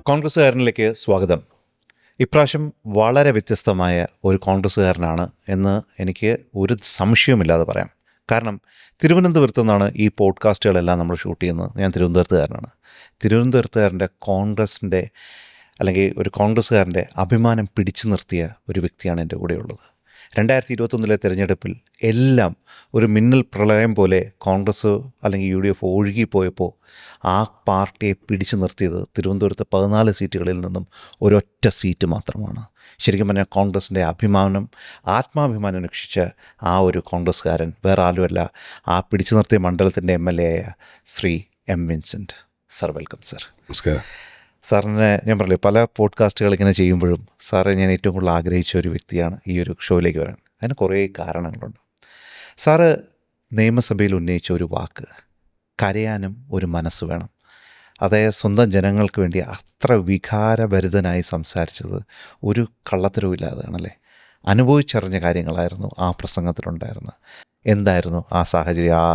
കോൺഗ്രസ്സുകാരനിലേക്ക് സ്വാഗതം. ഇപ്രാവശ്യം വളരെ വ്യത്യസ്തമായ ഒരു കോൺഗ്രസ്സുകാരനാണ് എന്ന് എനിക്ക് ഒരു സംശയവുമില്ലാതെ പറയാം. കാരണം തിരുവനന്തപുരത്തു നിന്നാണ് ഈ പോഡ്കാസ്റ്റുകളെല്ലാം നമ്മൾ ഷൂട്ട് ചെയ്യുന്നത്. ഞാൻ തിരുവനന്തപുരത്തുകാരനാണ്. തിരുവനന്തപുരത്തുകാരൻ്റെ കോൺഗ്രസിൻ്റെ അല്ലെങ്കിൽ ഒരു കോൺഗ്രസ്സുകാരൻ്റെ അഭിമാനം പിടിച്ചു നിർത്തിയ ഒരു വ്യക്തിയാണ് എൻ്റെ കൂടെയുള്ളത്. 2021 തിരഞ്ഞെടുപ്പിൽ എല്ലാം ഒരു മിന്നൽ പ്രളയം പോലെ കോൺഗ്രസ് അല്ലെങ്കിൽ UDF ഒഴുകിപ്പോയപ്പോൾ ആ പാർട്ടിയെ പിടിച്ചു നിർത്തിയത് തിരുവനന്തപുരത്ത് 14 സീറ്റുകളിൽ നിന്നും ഒരൊറ്റ സീറ്റ് മാത്രമാണ്. ശരിക്കും പറഞ്ഞാൽ കോൺഗ്രസിൻ്റെ ആത്മാഭിമാനം രക്ഷിച്ച ആ ഒരു കോൺഗ്രസ്സുകാരൻ വേറെ ആരുമല്ല, ആ പിടിച്ചു നിർത്തിയ മണ്ഡലത്തിൻ്റെ MLA ആയ Shri M. Vincent. Sir, welcome sir. നമസ്കാരം. സാറിനെ ഞാൻ പറഞ്ഞില്ലേ, പല പോഡ്കാസ്റ്റുകൾ ഇങ്ങനെ ചെയ്യുമ്പോഴും സാറെ ഞാൻ ഏറ്റവും കൂടുതൽ ആഗ്രഹിച്ച ഒരു വ്യക്തിയാണ് ഈ ഒരു ഷോയിലേക്ക് വരാൻ. അതിന് കുറേ കാരണങ്ങളുണ്ട്. സാറ് നിയമസഭയിൽ ഉന്നയിച്ച ഒരു വാക്ക്, കരയാനും ഒരു മനസ്സ് വേണം. അതായത് സ്വന്തം ജനങ്ങൾക്ക് വേണ്ടി അത്ര വികാരഭരിതനായി സംസാരിച്ചത് ഒരു കള്ളത്തരവുമില്ലാതെയാണല്ലേ. അനുഭവിച്ചറിഞ്ഞ കാര്യങ്ങളായിരുന്നു ആ പ്രസംഗത്തിലുണ്ടായിരുന്നത്. എന്തായിരുന്നു ആ സാഹചര്യം, ആ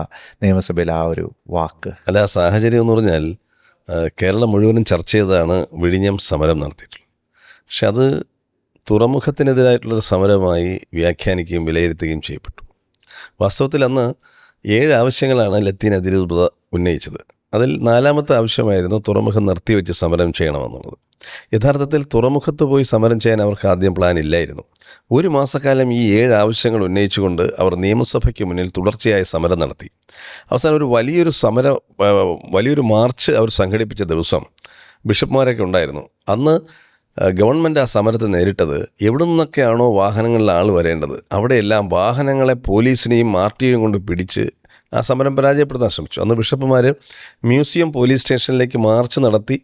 നിയമസഭയിൽ ആ ഒരു വാക്ക്? അല്ല, ആ സാഹചര്യം എന്ന് പറഞ്ഞാൽ കേരളം മുഴുവനും ചർച്ച ചെയ്താണ് വിഴിഞ്ഞം സമരം നടത്തിയിട്ടുള്ളത്. പക്ഷെ അത് തുറമുഖത്തിനെതിരായിട്ടുള്ളൊരു സമരമായി വ്യാഖ്യാനിക്കുകയും വിലയിരുത്തുകയും ചെയ്യപ്പെട്ടു. വാസ്തവത്തിൽ അന്ന് 7 ആവശ്യങ്ങളാണ് ലത്തീൻ അതിരൂപത ഉന്നയിച്ചത്. അതിൽ 4ാമത്തെ ആവശ്യമായിരുന്നു തുറമുഖം നിർത്തിവെച്ച് സമരം ചെയ്യണമെന്നുള്ളത്. യഥാർത്ഥത്തിൽ തുറമുഖത്ത് പോയി സമരം ചെയ്യാൻ അവർക്ക് ആദ്യം പ്ലാൻ ഇല്ലായിരുന്നു. 1 മാസക്കാലം ഈ 7 ആവശ്യങ്ങൾ ഉന്നയിച്ചുകൊണ്ട് അവർ നിയമസഭയ്ക്ക് മുന്നിൽ തുടർച്ചയായ സമരം നടത്തി. അവസാനം ഒരു വലിയൊരു മാർച്ച് അവർ സംഘടിപ്പിച്ച ദിവസം ബിഷപ്പ്മാരൊക്കെ ഉണ്ടായിരുന്നു. അന്ന് ഗവൺമെൻറ് ആ സമരത്തെ നേരിട്ടത് എവിടെ നിന്നൊക്കെയാണോ വാഹനങ്ങളിൽ ആൾ വരേണ്ടത് അവിടെയെല്ലാം വാഹനങ്ങളെ പോലീസിനെയും RTOയും കൊണ്ട് പിടിച്ച് ആ സമരം പരാജയപ്പെടുത്താൻ ശ്രമിച്ചു. അന്ന് ബിഷപ്പുമാർ മ്യൂസിയം പോലീസ് സ്റ്റേഷനിലേക്ക് മാർച്ച് നടത്തി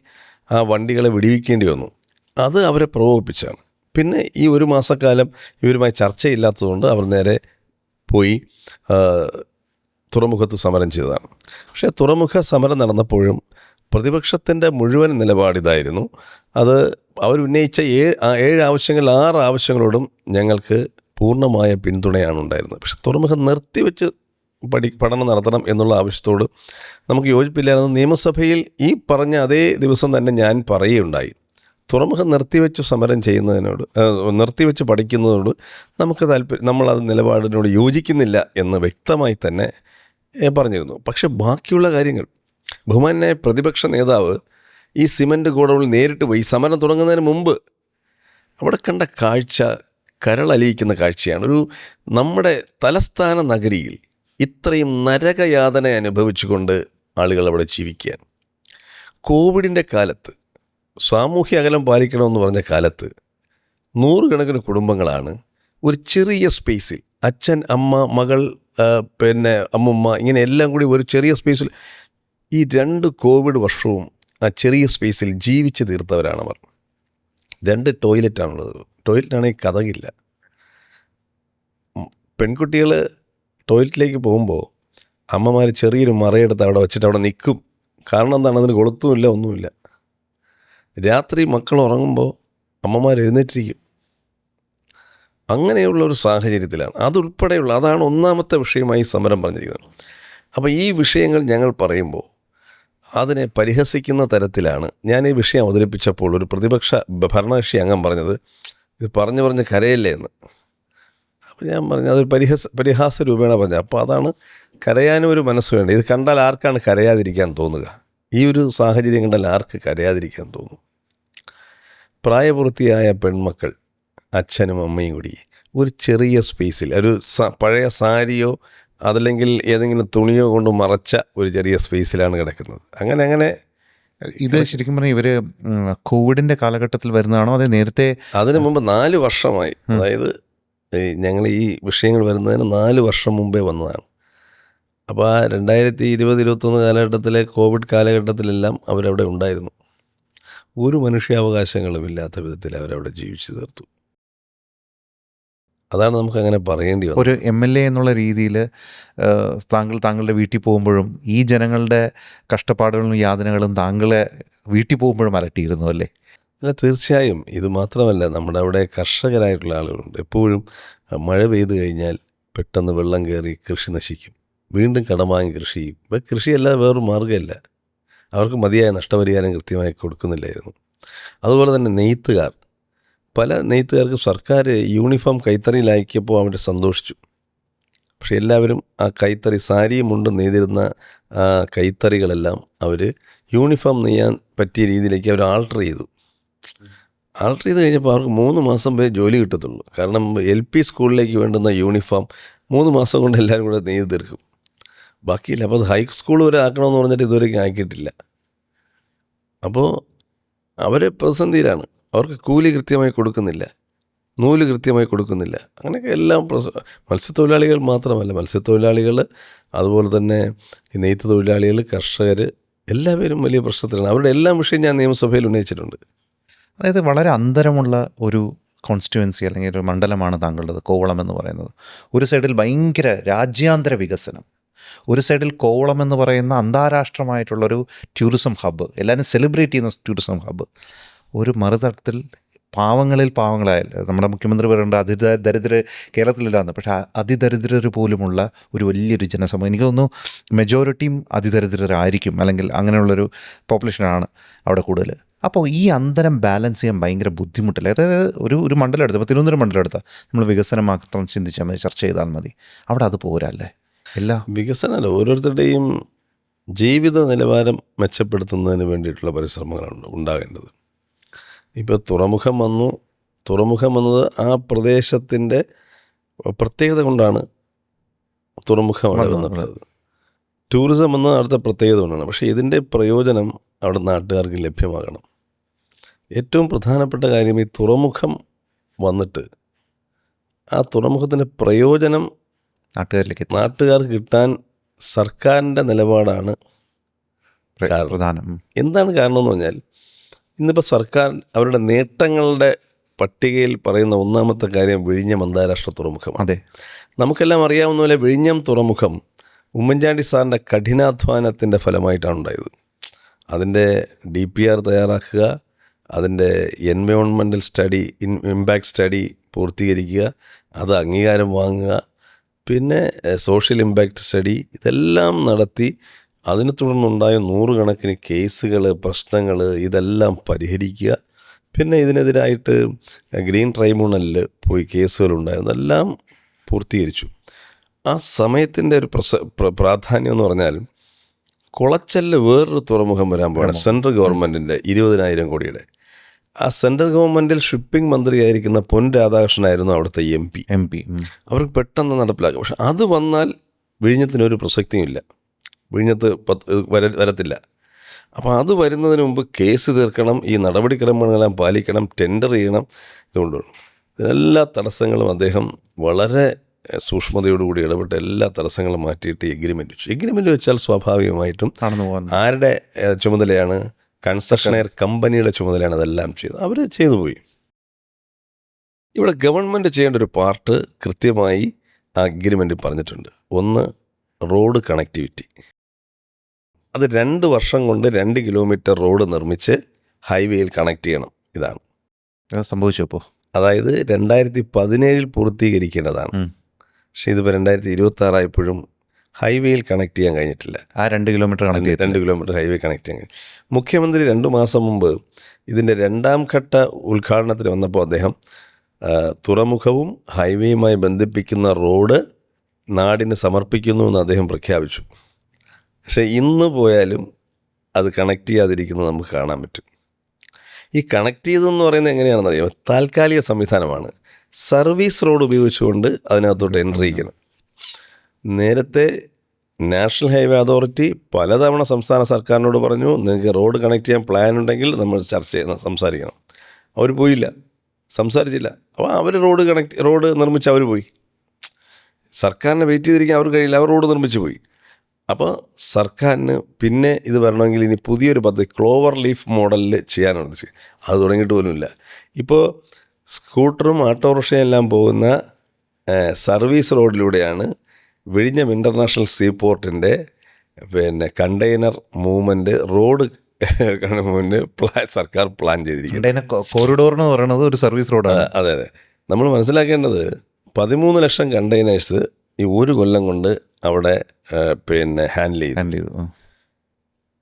ആ വണ്ടികളെ വിടിവിക്കേണ്ടി വന്നു. അത് അവരെ പ്രകോപിപ്പിച്ചാണ്. പിന്നെ ഈ 1 മാസക്കാലം ഇവരുമായി ചർച്ചയില്ലാത്തതുകൊണ്ട് അവർ നേരെ പോയി തുറമുഖത്ത് സമരം ചെയ്തതാണ്. പക്ഷേ തുറമുഖ സമരം നടന്നപ്പോഴും പ്രതിപക്ഷത്തിൻ്റെ മുഴുവൻ നിലപാടിതായിരുന്നു. അത് അവരുന്നയിച്ച 7 ആവശ്യങ്ങളിൽ 6 ആവശ്യങ്ങളോടും ഞങ്ങൾക്ക് പൂർണ്ണമായ പിന്തുണയാണ് ഉണ്ടായിരുന്നത്. പക്ഷെ തുറമുഖം നിർത്തിവെച്ച് പഠനം നടത്തണം എന്നുള്ള ആവശ്യത്തോട് നമുക്ക് യോജിപ്പില്ലായിരുന്നു. നിയമസഭയിൽ ഈ പറഞ്ഞ അതേ ദിവസം തന്നെ ഞാൻ പറയുകയുണ്ടായി, തുറമുഖം നിർത്തിവെച്ച് സമരം ചെയ്യുന്നതിനോട്, നിർത്തിവെച്ച് പഠിക്കുന്നതോട് നമ്മളത് നിലപാടിനോട് യോജിക്കുന്നില്ല എന്ന് വ്യക്തമായി തന്നെ പറഞ്ഞിരുന്നു. പക്ഷെ ബാക്കിയുള്ള കാര്യങ്ങൾ ബഹുമാന്യനായ പ്രതിപക്ഷ നേതാവ് ഈ സിമൻറ്റ് ഗോഡൗണിൽ നേരിട്ട് പോയി സമരം തുടങ്ങുന്നതിന് മുമ്പ് അവിടെ കണ്ട കാഴ്ച കരളലിയിക്കുന്ന കാഴ്ചയാണ്. നമ്മുടെ തലസ്ഥാന നഗരിയിൽ ഇത്രയും നരകയാതന അനുഭവിച്ചുകൊണ്ട് ആളുകൾ അവിടെ ജീവിക്കുകയാണ്. കോവിഡിൻ്റെ കാലത്ത് സാമൂഹ്യ അകലം പാലിക്കണമെന്ന് പറഞ്ഞ കാലത്ത് 100 കണക്കിന് കുടുംബങ്ങളാണ് ഒരു ചെറിയ സ്പേസിൽ, അച്ഛൻ, അമ്മ, മകൾ, പിന്നെ അമ്മുമ്മ, ഇങ്ങനെ എല്ലാം കൂടി ഒരു ചെറിയ സ്പേസിൽ ഈ 2 കോവിഡ് വർഷവും ആ ചെറിയ സ്പേസിൽ ജീവിച്ച് തീർത്തവരാണവർ. 2 ടോയ്ലറ്റാണുള്ളത്. ടോയ്ലറ്റാണെങ്കിൽ കതകില്ല. പെൺകുട്ടികൾ ടോയ്ലറ്റിലേക്ക് പോകുമ്പോൾ അമ്മമാർ ചെറിയൊരു മറയെടുത്ത് അവിടെ വെച്ചിട്ട് അവിടെ നിൽക്കും. കാരണം എന്താണ്? അതിന് കൊളുത്തുമില്ല, ഒന്നുമില്ല. രാത്രി മക്കൾ ഉറങ്ങുമ്പോൾ അമ്മമാർ എഴുന്നേറ്റിരിക്കും. അങ്ങനെയുള്ളൊരു സാഹചര്യത്തിലാണ് അതാണ് 1ാമത്തെ വിഷയമായി സമരം പറഞ്ഞിരിക്കുന്നത്. അപ്പോൾ ഈ വിഷയങ്ങൾ ഞങ്ങൾ പറയുമ്പോൾ അതിനെ പരിഹസിക്കുന്ന തരത്തിലാണ് ഞാൻ ഈ വിഷയം അവതരിപ്പിച്ചപ്പോൾ ഒരു പ്രതിപക്ഷ ഭരണകക്ഷി അംഗം പറഞ്ഞത്, ഇത് പറഞ്ഞ് കരയല്ലേ എന്ന്. അപ്പോൾ ഞാൻ പറഞ്ഞു, അതൊരു പരിഹാസ രൂപേണ പറഞ്ഞത്. അപ്പോൾ അതാണ്, കരയാനും ഒരു മനസ്സ് വേണ്ട. ഇത് കണ്ടാൽ ആർക്കാണ് കരയാതിരിക്കാൻ തോന്നുക? ഈ ഒരു സാഹചര്യം കണ്ടാൽ ആർക്ക് കരയാതിരിക്കാൻ തോന്നും? പ്രായപൂർത്തിയായ പെൺമക്കൾ, അച്ഛനും അമ്മയും കൂടി ഒരു ചെറിയ സ്പേസിൽ, ഒരു പഴയ സാരിയോ അതല്ലെങ്കിൽ ഏതെങ്കിലും തുണിയോ കൊണ്ട് മറച്ച ഒരു ചെറിയ സ്പേസിലാണ് കിടക്കുന്നത്. അങ്ങനെ ഇത് ശരിക്കും പറഞ്ഞാൽ ഇവർ കോവിഡിൻ്റെ കാലഘട്ടത്തിൽ വരുന്നതാണോ? അത് നേരത്തെ? അതിനു മുമ്പ് 4 വർഷമായി. അതായത് ഞങ്ങൾ ഈ വിഷയങ്ങൾ വരുന്നതിന് 4 വർഷം മുമ്പേ വന്നതാണ്. അപ്പോൾ ആ 2020-21 കാലഘട്ടത്തിലെ കോവിഡ് കാലഘട്ടത്തിലെല്ലാം അവരവിടെ ഉണ്ടായിരുന്നു. ഒരു മനുഷ്യാവകാശങ്ങളും ഇല്ലാത്ത വിധത്തിൽ അവരവിടെ ജീവിച്ചു തീർത്തു. അതാണ് നമുക്കങ്ങനെ പറയേണ്ടി വന്നത്. ഒരു MLA എന്നുള്ള രീതിയിൽ താങ്കളുടെ വീട്ടിൽ പോകുമ്പോഴും ഈ ജനങ്ങളുടെ കഷ്ടപ്പാടുകളും യാതനകളും താങ്കളെ വീട്ടിൽ പോകുമ്പോഴും അലട്ടിയിരുന്നു അല്ലേ? അല്ല, തീർച്ചയായും. ഇത് മാത്രമല്ല, നമ്മുടെ അവിടെ കർഷകരായിട്ടുള്ള ആളുകളുണ്ട്. എപ്പോഴും മഴ പെയ്തു കഴിഞ്ഞാൽ പെട്ടെന്ന് വെള്ളം കയറി കൃഷി നശിക്കും. വീണ്ടും കടം വാങ്ങി കൃഷി ചെയ്യും. കൃഷിയല്ലാതെ വേറൊരു മാർഗ്ഗമില്ല. അവർക്ക് മതിയായ നഷ്ടപരിഹാരം കൃത്യമായി കൊടുക്കുന്നില്ലായിരുന്നു. അതുപോലെ തന്നെ നെയ്ത്തുകാർ, പല നെയ്ത്തുകാർക്ക് സർക്കാർ യൂണിഫോം കൈത്തറിയിലാക്കിയപ്പോൾ അവർ സന്തോഷിച്ചു. പക്ഷെ എല്ലാവരും ആ കൈത്തറി സാരിയും മുണ്ടും നെയ്തിരുന്ന ആ കൈത്തറികളെല്ലാം അവർ യൂണിഫോം നെയ്യാൻ പറ്റിയ രീതിയിലേക്ക് അവർ ആൾട്ടർ ചെയ്തു കഴിഞ്ഞപ്പോൾ അവർക്ക് 3 മാസം പോയി ജോലി കിട്ടത്തുള്ളൂ. കാരണം LP സ്കൂളിലേക്ക് വേണ്ടുന്ന യൂണിഫോം 3 മാസം കൊണ്ട് എല്ലാവരും കൂടെ നെയ്ത് തീർക്കും. ബാക്കിയില്ല. അപ്പോൾ അത് ഹൈസ്കൂൾ വരെ ആക്കണമെന്ന് പറഞ്ഞിട്ട് ഇതുവരെയ്ക്കും ആക്കിയിട്ടില്ല. അപ്പോൾ അവർ പ്രതിസന്ധിയിലാണ്. അവർക്ക് കൂലി കൃത്യമായി കൊടുക്കുന്നില്ല, നൂല് കൃത്യമായി കൊടുക്കുന്നില്ല. അങ്ങനെയൊക്കെ എല്ലാം മത്സ്യത്തൊഴിലാളികൾ മാത്രമല്ല, മത്സ്യത്തൊഴിലാളികൾ അതുപോലെ തന്നെ ഈ നെയ്ത്ത് തൊഴിലാളികൾ, കർഷകർ എല്ലാവരും വലിയ പ്രശ്നത്തിലാണ്. അവരുടെ എല്ലാ വിഷയം ഞാൻ നിയമസഭയിൽ ഉന്നയിച്ചിട്ടുണ്ട്. അതായത് വളരെ അന്തരമുള്ള ഒരു കോൺസ്റ്റിറ്റ്യുവൻസി അല്ലെങ്കിൽ ഒരു മണ്ഡലമാണ് താങ്കളുടേത്, കോവളം എന്ന് പറയുന്നത്. ഒരു സൈഡിൽ ഭയങ്കര രാജ്യാന്തര വികസനം, ഒരു സൈഡിൽ കോവളം എന്ന് പറയുന്ന അന്താരാഷ്ട്രമായിട്ടുള്ളൊരു ടൂറിസം ഹബ്ബ്, എല്ലാവരും സെലിബ്രേറ്റ് ചെയ്യുന്ന ടൂറിസം ഹബ്ബ്. ഒരു മറുതട്ടത്തിൽ പാവങ്ങളിൽ പാവങ്ങളായാൽ നമ്മുടെ മുഖ്യമന്ത്രി പറയേണ്ട അതിദരിദ്ര കേരളത്തിലില്ലാന്ന്, പക്ഷേ അതിദരിദ്രർ പോലുമുള്ള ഒരു വലിയൊരു ജനസമൂഹം. എനിക്ക് തോന്നുന്നു മെജോറിറ്റിയും അതിദരിദ്രരായിരിക്കും, അല്ലെങ്കിൽ അങ്ങനെയുള്ളൊരു പോപ്പുലേഷനാണ് അവിടെ കൂടുതൽ. അപ്പോൾ ഈ അന്തരം ബാലൻസ് ചെയ്യാൻ ഭയങ്കര ബുദ്ധിമുട്ടില്ല. അതായത് ഒരു മണ്ഡലം എടുത്ത്, ഇപ്പോൾ തിരുവനന്തപുരം മണ്ഡലം എടുത്താൽ നമ്മൾ വികസനം മാത്രം ചിന്തിച്ചാൽ മതി, ചർച്ച ചെയ്താൽ മതി. അവിടെ അത് പോരല്ലേ? എല്ലാ വികസനമല്ല, ഓരോരുത്തരുടെയും ജീവിത നിലവാരം മെച്ചപ്പെടുത്തുന്നതിന് വേണ്ടിയിട്ടുള്ള പരിശ്രമങ്ങളാണ് ഉണ്ടാകേണ്ടത്. ഇപ്പോൾ തുറമുഖം വന്നത് ആ പ്രദേശത്തിൻ്റെ പ്രത്യേകത കൊണ്ടാണ് തുറമുഖം അവിടെ വന്നിട്ടുള്ളത്. ടൂറിസം എന്നത് അടുത്ത പ്രത്യേകത കൊണ്ടാണ്. പക്ഷേ ഇതിൻ്റെ പ്രയോജനം അവിടെ നാട്ടുകാർക്ക് ലഭ്യമാകണം. ഏറ്റവും പ്രധാനപ്പെട്ട കാര്യം, ഈ തുറമുഖം വന്നിട്ട് ആ തുറമുഖത്തിൻ്റെ പ്രയോജനം നാട്ടുകാർക്ക് കിട്ടാൻ സർക്കാരിൻ്റെ നിലപാടാണ് പ്രധാനം. എന്താണ് കാരണം എന്ന് പറഞ്ഞാൽ, ഇന്നിപ്പോൾ സർക്കാർ അവരുടെ നേട്ടങ്ങളുടെ പട്ടികയിൽ പറയുന്ന ഒന്നാമത്തെ കാര്യം വിഴിഞ്ഞം അന്താരാഷ്ട്ര തുറമുഖമാണ്. അതെ, നമുക്കെല്ലാം അറിയാവുന്ന പോലെ വിഴിഞ്ഞം തുറമുഖം ഉമ്മൻചാണ്ടി സാറിൻ്റെ കഠിനാധ്വാനത്തിൻ്റെ ഫലമായിട്ടാണ് ഉണ്ടായത്. അതിൻ്റെ DPR തയ്യാറാക്കുക, അതിൻ്റെ എൻവയോൺമെൻ്റൽ സ്റ്റഡി, ഇമ്പാക്റ്റ് സ്റ്റഡി പൂർത്തീകരിക്കുക, അത് അംഗീകാരം വാങ്ങുക, പിന്നെ സോഷ്യൽ ഇമ്പാക്റ്റ് സ്റ്റഡി, ഇതെല്ലാം നടത്തി അതിനെ തുടർന്നുണ്ടായ 100 കണക്കിന് കേസുകൾ, പ്രശ്നങ്ങൾ, ഇതെല്ലാം പരിഹരിക്കുക. പിന്നെ ഇതിനെതിരായിട്ട് ഗ്രീൻ ട്രൈബ്യൂണലിൽ പോയി കേസുകളുണ്ടായതെല്ലാം പൂർത്തീകരിച്ചു. ആ സമയത്തിൻ്റെ ഒരു പ്രാധാന്യം എന്ന് പറഞ്ഞാൽ, കുളച്ചലിൽ വേറൊരു തുറമുഖം വരാൻ പോവാണ് സെൻട്രൽ ഗവൺമെൻറ്റിൻ്റെ 20,000 കോടിയുടെ. ആ സെൻട്രൽ ഗവൺമെൻറ്റിൽ ഷിപ്പിംഗ് മന്ത്രിയായിരിക്കുന്ന പൊൻ രാധാകൃഷ്ണനായിരുന്നു അവിടുത്തെ MP. അവർക്ക് പെട്ടെന്ന് നടപ്പിലാക്കുക. പക്ഷെ അത് വന്നാൽ വിഴിഞ്ഞത്തിനൊരു പ്രസക്തിയുമില്ല, വിഴിഞ്ഞത്ത് വരത്തില്ല. അപ്പോൾ അത് വരുന്നതിന് മുമ്പ് കേസ് തീർക്കണം, ഈ നടപടിക്രമങ്ങളെല്ലാം പാലിക്കണം, ടെൻഡർ ചെയ്യണം. ഇതുകൊണ്ടാണ് ഇതിനെല്ലാ തടസ്സങ്ങളും അദ്ദേഹം വളരെ സൂക്ഷ്മതയോടുകൂടി ഇടപെട്ട് എല്ലാ തടസ്സങ്ങളും മാറ്റിയിട്ട് എഗ്രിമെൻ്റ് വെച്ചാൽ സ്വാഭാവികമായിട്ടും ആരുടെ ചുമതലയാണ്? കൺസഷനെയർ കമ്പനിയുടെ ചുമതലയാണ് അതെല്ലാം ചെയ്തത്. അവർ ചെയ്തു പോയി. ഇവിടെ ഗവൺമെൻറ് ചെയ്യേണ്ട ഒരു പാർട്ട് കൃത്യമായി ആ അഗ്രിമെൻറ്റിൽ പറഞ്ഞിട്ടുണ്ട്. ഒന്ന്, റോഡ് കണക്ടിവിറ്റി. അത് 2 വർഷം കൊണ്ട് 2 കിലോമീറ്റർ റോഡ് നിർമ്മിച്ച് ഹൈവേയിൽ കണക്ട് ചെയ്യണം. ഇതാണ് സംഭവിച്ചു. അപ്പോൾ അതായത് 2017 പൂർത്തീകരിക്കേണ്ടതാണ്. പക്ഷേ ഇതിപ്പോൾ 2026 ആയപ്പോഴും ഹൈവേയിൽ കണക്ട് ചെയ്യാൻ കഴിഞ്ഞിട്ടില്ല. ആ 2 കിലോമീറ്റർ ഹൈവേ കണക്ട് ചെയ്യാൻ കഴിഞ്ഞു. മുഖ്യമന്ത്രി 2 മാസം മുമ്പ് ഇതിൻ്റെ 2ാം ഘട്ട ഉദ്ഘാടനത്തിന് വന്നപ്പോൾ അദ്ദേഹം തുറമുഖവും ഹൈവേയുമായി ബന്ധിപ്പിക്കുന്ന റോഡ് നാടിന് സമർപ്പിക്കുന്നു എന്ന് അദ്ദേഹം പ്രഖ്യാപിച്ചു. പക്ഷേ ഇന്ന് പോയാലും അത് കണക്ട് ചെയ്യാതിരിക്കുന്നത് നമുക്ക് കാണാൻ പറ്റും. ഈ കണക്ട് ചെയ്തതെന്ന് പറയുന്നത് എങ്ങനെയാണെന്ന് അറിയാമോ? താൽക്കാലിക സംവിധാനമാണ്. സർവീസ് റോഡ് ഉപയോഗിച്ചുകൊണ്ട് അതിനകത്തോട്ട് എൻട്രി ചെയ്യണം. നേരത്തെ നാഷണൽ ഹൈവേ അതോറിറ്റി പലതവണ സംസ്ഥാന സർക്കാരിനോട് പറഞ്ഞു, നിങ്ങൾക്ക് റോഡ് കണക്ട് ചെയ്യാൻ പ്ലാൻ ഉണ്ടെങ്കിൽ നമ്മൾ സംസാരിക്കണം. അവർ പോയില്ല, സംസാരിച്ചില്ല. അപ്പോൾ അവർ റോഡ് നിർമ്മിച്ച് അവർ പോയി. സർക്കാരിനെ വെയിറ്റ് ചെയ്തിരിക്കാൻ അവർ കഴിയില്ല, അവർ റോഡ് നിർമ്മിച്ച് പോയി. അപ്പോൾ സർക്കാരിന് പിന്നെ ഇത് വരണമെങ്കിൽ ഇനി പുതിയൊരു പദ്ധതി ക്ലോവർ ലീഫ് മോഡലിൽ ചെയ്യാനുണ്ട്. അത് തുടങ്ങിയിട്ട് പോലുമില്ല. ഇപ്പോൾ സ്കൂട്ടറും ഓട്ടോറിക്ഷയും എല്ലാം പോകുന്ന സർവീസ് റോഡിലൂടെയാണ് വിഴിഞ്ഞം ഇൻ്റർനാഷണൽ സീപോർട്ടിൻ്റെ കണ്ടെയ്നർ മൂവ്മെൻറ്റ് റോഡ് സർക്കാർ പ്ലാൻ ചെയ്തിരിക്കുന്നത്. കോറിഡോർ എന്ന് പറയുന്നത് ഒരു സർവീസ് റോഡാണ്. അതെ. നമ്മൾ മനസ്സിലാക്കേണ്ടത് 13 ലക്ഷം കണ്ടെയ്നേഴ്സ് ഈ 1 കൊല്ലം കൊണ്ട് അവിടെ ഹാൻഡിൽ ചെയ്തു.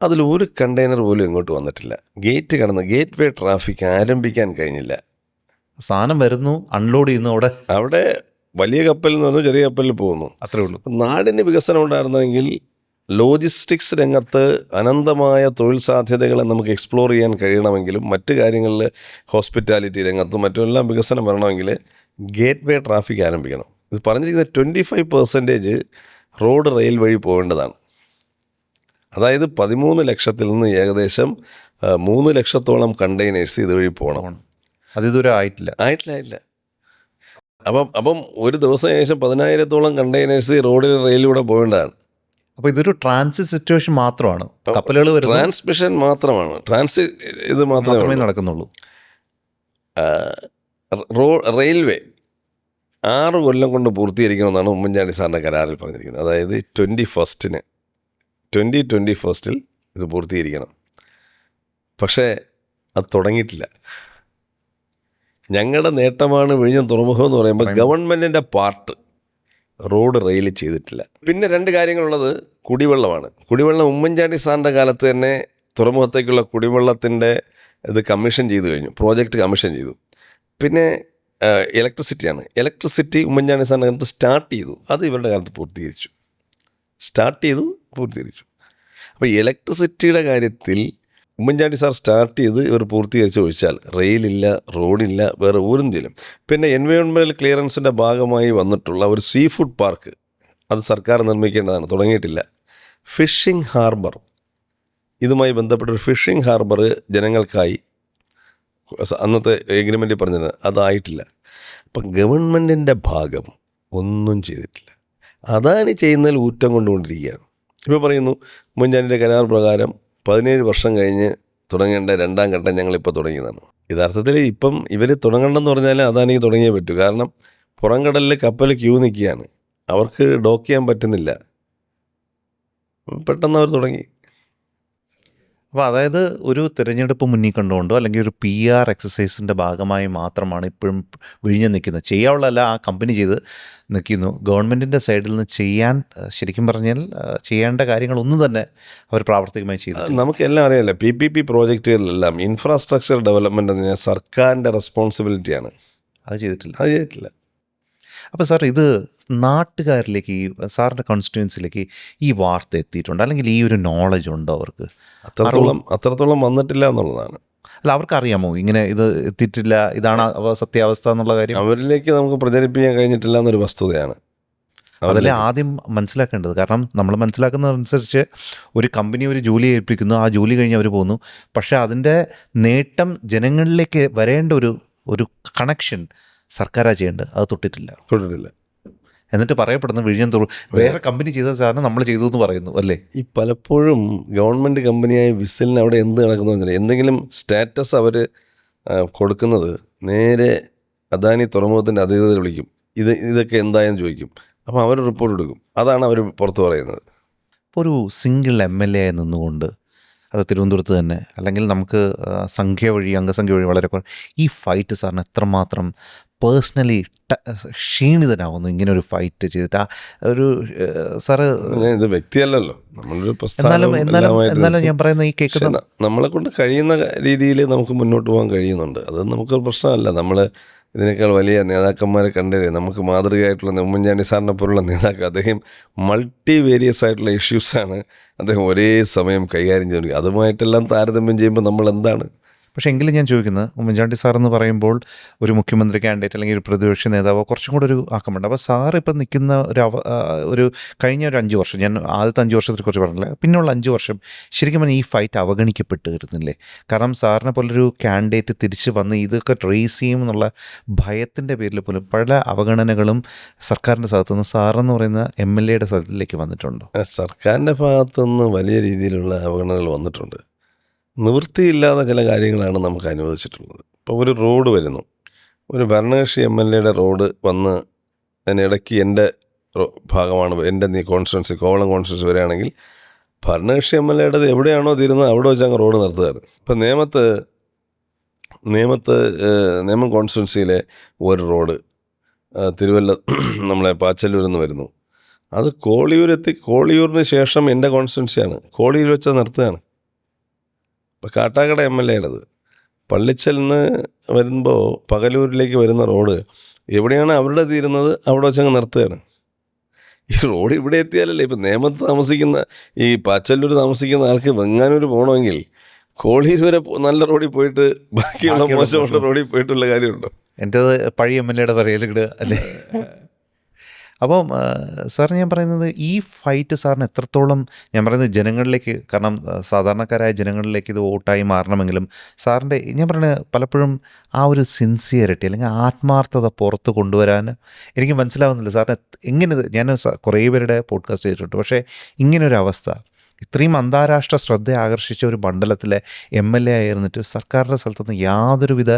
അതിലൊരു കണ്ടെയ്നർ പോലും ഇങ്ങോട്ട് വന്നിട്ടില്ല. ഗേറ്റ് വേ ട്രാഫിക് ആരംഭിക്കാൻ കഴിഞ്ഞില്ല. സാധനം വരുന്നു, അൺലോഡ് ചെയ്യുന്നു, അവിടെ വലിയ കപ്പലിൽ നിന്ന് ചെറിയ കപ്പലിൽ പോകുന്നു. അത്രേ ഉള്ളൂ. നാടിന് വികസനം ഉണ്ടായിരുന്നെങ്കിൽ ലോജിസ്റ്റിക്സ് രംഗത്ത് അനന്തമായ തൊഴിൽ സാധ്യതകളെ നമുക്ക് എക്സ്പ്ലോർ ചെയ്യാൻ കഴിയണമെങ്കിലും മറ്റ് കാര്യങ്ങളിൽ ഹോസ്പിറ്റാലിറ്റി രംഗത്തും മറ്റുമെല്ലാം വികസനം വരണമെങ്കിൽ ഗേറ്റ് വേ ട്രാഫിക് ആരംഭിക്കണം. ഇത് പറഞ്ഞിരിക്കുന്നത് 25% റോഡ് റെയിൽ വഴി പോകേണ്ടതാണ്. അതായത് 13 ലക്ഷത്തിൽ നിന്ന് ഏകദേശം 3 ലക്ഷത്തോളം കണ്ടെയ്നേഴ്സ് ഇതുവഴി പോകണം. അത് ഇതുവരെ ആയിട്ടില്ല. അപ്പം ഒരു ദിവസം ഏകദേശം 10,000-ഓളം കണ്ടെയ്നേഴ്സ് റോഡിൽ റെയിലൂടെ പോകേണ്ടതാണ്. അപ്പോൾ ഇതൊരു ട്രാൻസിറ്റ് സിറ്റുവേഷൻ മാത്രമാണ്. കപ്പലുകൾ വരുന്നത് ട്രാൻസ്മിഷൻ മാത്രമാണ്, ഇത് മാത്രമേ നടക്കുന്നുള്ളൂ. റെയിൽവേ 6 കൊല്ലം കൊണ്ട് പൂർത്തീകരിക്കണമെന്നാണ് ഉമ്മൻചാണ്ടി സാറിൻ്റെ കരാറിൽ പറഞ്ഞിരിക്കുന്നത്. അതായത് 2021 ഇത് പൂർത്തീകരിക്കണം. പക്ഷേ അത് തുടങ്ങിയിട്ടില്ല. ഞങ്ങളുടെ നേട്ടമാണ് വിഴിഞ്ഞം തുറമുഖം എന്ന് പറയുമ്പോൾ ഗവൺമെൻറ്റിൻ്റെ പാർട്ട് റോഡ് റെയിൽ ചെയ്തിട്ടില്ല. പിന്നെ 2 കാര്യങ്ങളുള്ളത് കുടിവെള്ളമാണ്. കുടിവെള്ളം ഉമ്മൻചാണ്ടി സാറിൻ്റെ കാലത്ത് തന്നെ തുറമുഖത്തേക്കുള്ള കുടിവെള്ളത്തിൻ്റെ ഇത് കമ്മീഷൻ ചെയ്തു കഴിഞ്ഞു, പ്രോജക്റ്റ് കമ്മീഷൻ ചെയ്തു. പിന്നെ ഇലക്ട്രിസിറ്റിയാണ്. ഇലക്ട്രിസിറ്റി ഉമ്മൻചാണ്ടി സാറിൻ്റെ കാലത്ത് സ്റ്റാർട്ട് ചെയ്തു, അത് ഇവരുടെ കാലത്ത് പൂർത്തീകരിച്ചു. അപ്പോൾ ഇലക്ട്രിസിറ്റിയുടെ കാര്യത്തിൽ ഉമ്മൻചാണ്ടി സാർ സ്റ്റാർട്ട് ചെയ്ത് ഇവർ പൂർത്തീകരിച്ച് ഒഴിച്ചാൽ റെയിലില്ല, റോഡില്ല, വേറെ ഊരും ചെയ്യും. പിന്നെ എൻവയോൺമെൻറ്റൽ ക്ലിയറൻസിൻ്റെ ഭാഗമായി വന്നിട്ടുള്ള ഒരു സീ ഫുഡ് പാർക്ക് അത് സർക്കാർ നിർമ്മിക്കേണ്ടതാണ്, തുടങ്ങിയിട്ടില്ല. ഫിഷിംഗ് ഹാർബർ, ഇതുമായി ബന്ധപ്പെട്ടൊരു ഫിഷിംഗ് ഹാർബർ ജനങ്ങൾക്കായി അന്നത്തെ എഗ്രിമെൻറ്റിൽ പറഞ്ഞത് അതായിട്ടില്ല. അപ്പം ഗവൺമെൻറ്റിൻ്റെ ഭാഗം ഒന്നും ചെയ്തിട്ടില്ല. അദാനി ചെയ്യുന്നതിൽ ഊറ്റം കൊണ്ടുകൊണ്ടിരിക്കുകയാണ്. ഇപ്പോൾ പറയുന്നു ഉമ്മൻചാണ്ടിയുടെ കരാർ പ്രകാരം 17 വർഷം കഴിഞ്ഞ് തുടങ്ങേണ്ട 2ാം ഘട്ടം ഞങ്ങളിപ്പോൾ തുടങ്ങിയതാണ്. യഥാർത്ഥത്തിൽ ഇപ്പം ഇവർ തുടങ്ങണ്ടെന്ന് പറഞ്ഞാൽ അദാനിക്ക് തുടങ്ങിയേ പറ്റൂ. കാരണം പുറം കടലിൽ കപ്പൽ ക്യൂ നിൽക്കുകയാണ്, അവർക്ക് ഡോക്ക് ചെയ്യാൻ പറ്റുന്നില്ല. പെട്ടെന്ന് അവർ തുടങ്ങി. അപ്പോൾ അതായത് ഒരു തിരഞ്ഞെടുപ്പ് മുന്നിൽ കണ്ടുകൊണ്ടോ അല്ലെങ്കിൽ ഒരു PR എക്സസൈസിൻ്റെ ഭാഗമായി മാത്രമാണ് ഇപ്പോഴും വിഴിഞ്ഞ് നിൽക്കുന്നത്. ചെയ്യാനുള്ളതല്ല, ആ കമ്പനി ചെയ്ത് നിൽക്കുന്നു. ഗവൺമെൻറ്റിൻ്റെ സൈഡിൽ നിന്ന് ശരിക്കും പറഞ്ഞാൽ ചെയ്യേണ്ട കാര്യങ്ങളൊന്നും തന്നെ അവർ പ്രാവർത്തികമായി ചെയ്തു. നമുക്കെല്ലാം അറിയാമല്ലോ, PPP പ്രോജക്റ്റുകളിലെല്ലാം ഇൻഫ്രാസ്ട്രക്ചർ ഡെവലപ്മെൻറ്റ് എന്ന് പറഞ്ഞാൽ സർക്കാരിൻ്റെ റെസ്പോൺസിബിലിറ്റിയാണ്. അത് ചെയ്തിട്ടില്ല. അപ്പോൾ സാർ, ഇത് നാട്ടുകാരിലേക്ക്, ഈ സാറിൻ്റെ കോൺസ്റ്റിറ്റ്യുവൻസിലേക്ക് ഈ വാർത്ത എത്തിയിട്ടുണ്ട്, അല്ലെങ്കിൽ ഈ ഒരു നോളജ് ഉണ്ടോ അവർക്ക്? അത്രത്തോളം വന്നിട്ടില്ല എന്നുള്ളതാണ്. അല്ല, അവർക്കറിയാമോ ഇങ്ങനെ ഇത് എത്തിയിട്ടില്ല, ഇതാണ് സത്യാവസ്ഥ എന്നുള്ള കാര്യം? അവരിലേക്ക് നമുക്ക് പ്രചരിപ്പിക്കാൻ കഴിഞ്ഞിട്ടില്ല എന്നൊരു വസ്തുതയാണ്. അതല്ലേ ആദ്യം മനസ്സിലാക്കേണ്ടത്. കാരണം നമ്മൾ മനസ്സിലാക്കുന്നതനുസരിച്ച് ഒരു കമ്പനി ഒരു ജോലി ഏൽപ്പിക്കുന്നു, ആ ജോലി കഴിഞ്ഞ് അവർ പോകുന്നു. പക്ഷേ അതിൻ്റെ നേട്ടം ജനങ്ങളിലേക്ക് വരേണ്ട ഒരു കണക്ഷൻ സർക്കാരാണ് ചെയ്യേണ്ടത്, അത് തൊട്ടിട്ടില്ല. എന്നിട്ട് പറയപ്പെടുന്ന വിഴിഞ്ഞം വേറെ കമ്പനി ചെയ്ത സാധനം നമ്മൾ ചെയ്തു എന്ന് പറയുന്നു അല്ലേ? ഈ പലപ്പോഴും ഗവൺമെൻറ് കമ്പനിയായ വിസിലിന് അവിടെ എന്ത് നടക്കുന്നു, എന്തെങ്കിലും സ്റ്റാറ്റസ് അവർ കൊടുക്കുന്നത് നേരെ അദാനി തുറമുഖത്തിൻ്റെ അധികൃതർ വിളിക്കും, ഇതൊക്കെ എന്തായെന്ന് ചോദിക്കും. അപ്പോൾ അവർ റിപ്പോർട്ട് എടുക്കും. അതാണ് അവർ പുറത്ത് പറയുന്നത്. ഇപ്പോൾ ഒരു സിംഗിൾ MLA നിന്നുകൊണ്ട്, അത് തിരുവനന്തപുരത്ത് തന്നെ, അല്ലെങ്കിൽ നമുക്ക് അംഗസംഖ്യ വഴി വളരെ ഈ ഫൈറ്റ് സാറിന് എത്രമാത്രം പേഴ്സണലി ക്ഷീണിതനാവുന്നു ഇങ്ങനെ ഒരു ഫൈറ്റ് ചെയ്തിട്ട്? ഒരു സാറ് ഇത് വ്യക്തിയല്ലല്ലോ, നമ്മളൊരു എന്നാലും ഞാൻ പറയുന്ന ഈ കേൾക്കുന്ന നമ്മളെ കൊണ്ട് കഴിയുന്ന രീതിയിൽ നമുക്ക് മുന്നോട്ട് പോകാൻ കഴിയുന്നുണ്ട്. അത് നമുക്കൊരു പ്രശ്നമല്ല. നമ്മൾ ഇതിനേക്കാൾ വലിയ നേതാക്കന്മാരെ കണ്ടേ നമുക്ക് മാതൃകയായിട്ടുള്ള ഉമ്മൻചാണ്ടി സാറിനെ പോലുള്ള നേതാക്കൾ, അദ്ദേഹം മൾട്ടി വേരിയസ് ആയിട്ടുള്ള ഇഷ്യൂസാണ് അദ്ദേഹം ഒരേ സമയം കൈകാര്യം ചെയ്യുന്നത്. അതുമായിട്ടെല്ലാം താരതമ്യം ചെയ്യുമ്പോൾ നമ്മൾ എന്താണ്? പക്ഷേ എങ്കിലും ഞാൻ ചോദിക്കുന്നത്, ഉമ്മൻചാണ്ടി സാർ എന്ന് പറയുമ്പോൾ ഒരു മുഖ്യമന്ത്രി കാൻഡിഡേറ്റ് അല്ലെങ്കിൽ ഒരു പ്രതിപക്ഷ നേതാവ് കുറച്ചും കൂടെ ഒരു ആക്കമുണ്ട്. അപ്പോൾ സാർ ഇപ്പം നിൽക്കുന്ന ഒരു കഴിഞ്ഞ ഒരു 5 വർഷം, ഞാൻ ആദ്യത്തെ 5 വർഷത്തെക്കുറിച്ച് പറഞ്ഞില്ല, പിന്നെയുള്ള 5 വർഷം ശരിക്കും പറഞ്ഞാൽ ഈ ഫൈറ്റ് അവഗണിക്കപ്പെട്ട് വരുന്നില്ലേ? കാരണം സാറിനെ പോലൊരു കാൻഡിഡേറ്റ് തിരിച്ച് വന്ന് ഇതൊക്കെ ട്രേസ് ചെയ്യും എന്നുള്ള ഭയത്തിൻ്റെ പേരിൽ പോലും പല അവഗണനകളും സർക്കാരിൻ്റെ ഭാഗത്തുനിന്ന് സാറെന്ന് പറയുന്ന MLAയുടെ സ്ഥലത്തിലേക്ക് വന്നിട്ടുണ്ടോ? സർക്കാരിൻ്റെ ഭാഗത്തുനിന്ന് വലിയ രീതിയിലുള്ള അവഗണനകൾ വന്നിട്ടുണ്ട്. നിവൃത്തിയില്ലാത്ത ചില കാര്യങ്ങളാണ് നമുക്ക് അനുവദിച്ചിട്ടുള്ളത്. ഇപ്പോൾ ഒരു റോഡ് വരുന്നു, ഒരു ഭരണകക്ഷി MLAയുടെ റോഡ് വന്ന് അതിനിടയ്ക്ക് എൻ്റെ ഭാഗമാണ്, എൻ്റെ കോൺസ്റ്റിറ്റ്യുവൻസി കോവളം കോൺസ്റ്റിറ്റ്യുവൻസി വരികയാണെങ്കിൽ ഭരണകക്ഷി MLAയുടേത് എവിടെയാണോ തീരുന്നത് അവിടെ വെച്ച് അങ്ങ് റോഡ് നിർത്തുകയാണ്. ഇപ്പം നേമം കോൺസ്റ്റിറ്റ്യുവൻസിയിലെ ഒരു റോഡ് നമ്മളെ പാച്ചല്ലൂരിൽ നിന്ന് വരുന്നു, അത് കോളിയൂരെത്തി, കോളിയൂരിന് ശേഷം എൻ്റെ കോൺസ്റ്റിറ്റ്യുവൻസിയാണ്, കോളിയൂർ വെച്ച് നിർത്തുകയാണ്. ഇപ്പോൾ കാട്ടാക്കട MLA-യുടേത് പള്ളിച്ചൽ നിന്ന് വരുമ്പോൾ പകലൂരിലേക്ക് വരുന്ന റോഡ് എവിടെയാണ് അവരുടെ തീരുന്നത് അവിടെ വെച്ചങ്ങ് നിർത്തുകയാണ്. ഈ റോഡ് ഇവിടെ എത്തിയാലല്ലേ ഇപ്പം നേമത്ത് താമസിക്കുന്ന ഈ പാച്ചല്ലൂർ താമസിക്കുന്ന ആൾക്ക് വെങ്ങാനൂർ പോകണമെങ്കിൽ കോളീർ വരെ നല്ല റോഡിൽ പോയിട്ട് ബാക്കിയുള്ള മോശമുള്ള റോഡിൽ പോയിട്ടുള്ള കാര്യമുണ്ടോ? എൻ്റേത് പഴയ MLA-യുടെ പറയലിട് അല്ലേ. അപ്പം സാർ ഞാൻ പറയുന്നത് ഈ ഫൈറ്റ് സാറിന് എത്രത്തോളം, ഞാൻ പറയുന്നത് ജനങ്ങളിലേക്ക്, കാരണം സാധാരണക്കാരായ ജനങ്ങളിലേക്ക് ഇത് വോട്ടായി മാറണമെങ്കിലും സാറിൻ്റെ ഞാൻ പറയുന്നത് പലപ്പോഴും ആ ഒരു സിൻസിയറിറ്റി അല്ലെങ്കിൽ ആത്മാർത്ഥത പുറത്ത് കൊണ്ടുവരാൻ എനിക്ക് മനസ്സിലാവുന്നില്ല സാറിന് എങ്ങനെ. ഞാൻ കുറേ പേരുടെ പോഡ്കാസ്റ്റ് ചെയ്തിട്ടുണ്ട്, പക്ഷേ ഇങ്ങനൊരു അവസ്ഥ ഇത്രയും അന്താരാഷ്ട്ര ശ്രദ്ധ ആകർഷിച്ച ഒരു മണ്ഡലത്തിലെ MLA ആയിരുന്നിട്ട് സർക്കാരിൻ്റെ സ്ഥലത്തുനിന്ന് യാതൊരുവിധ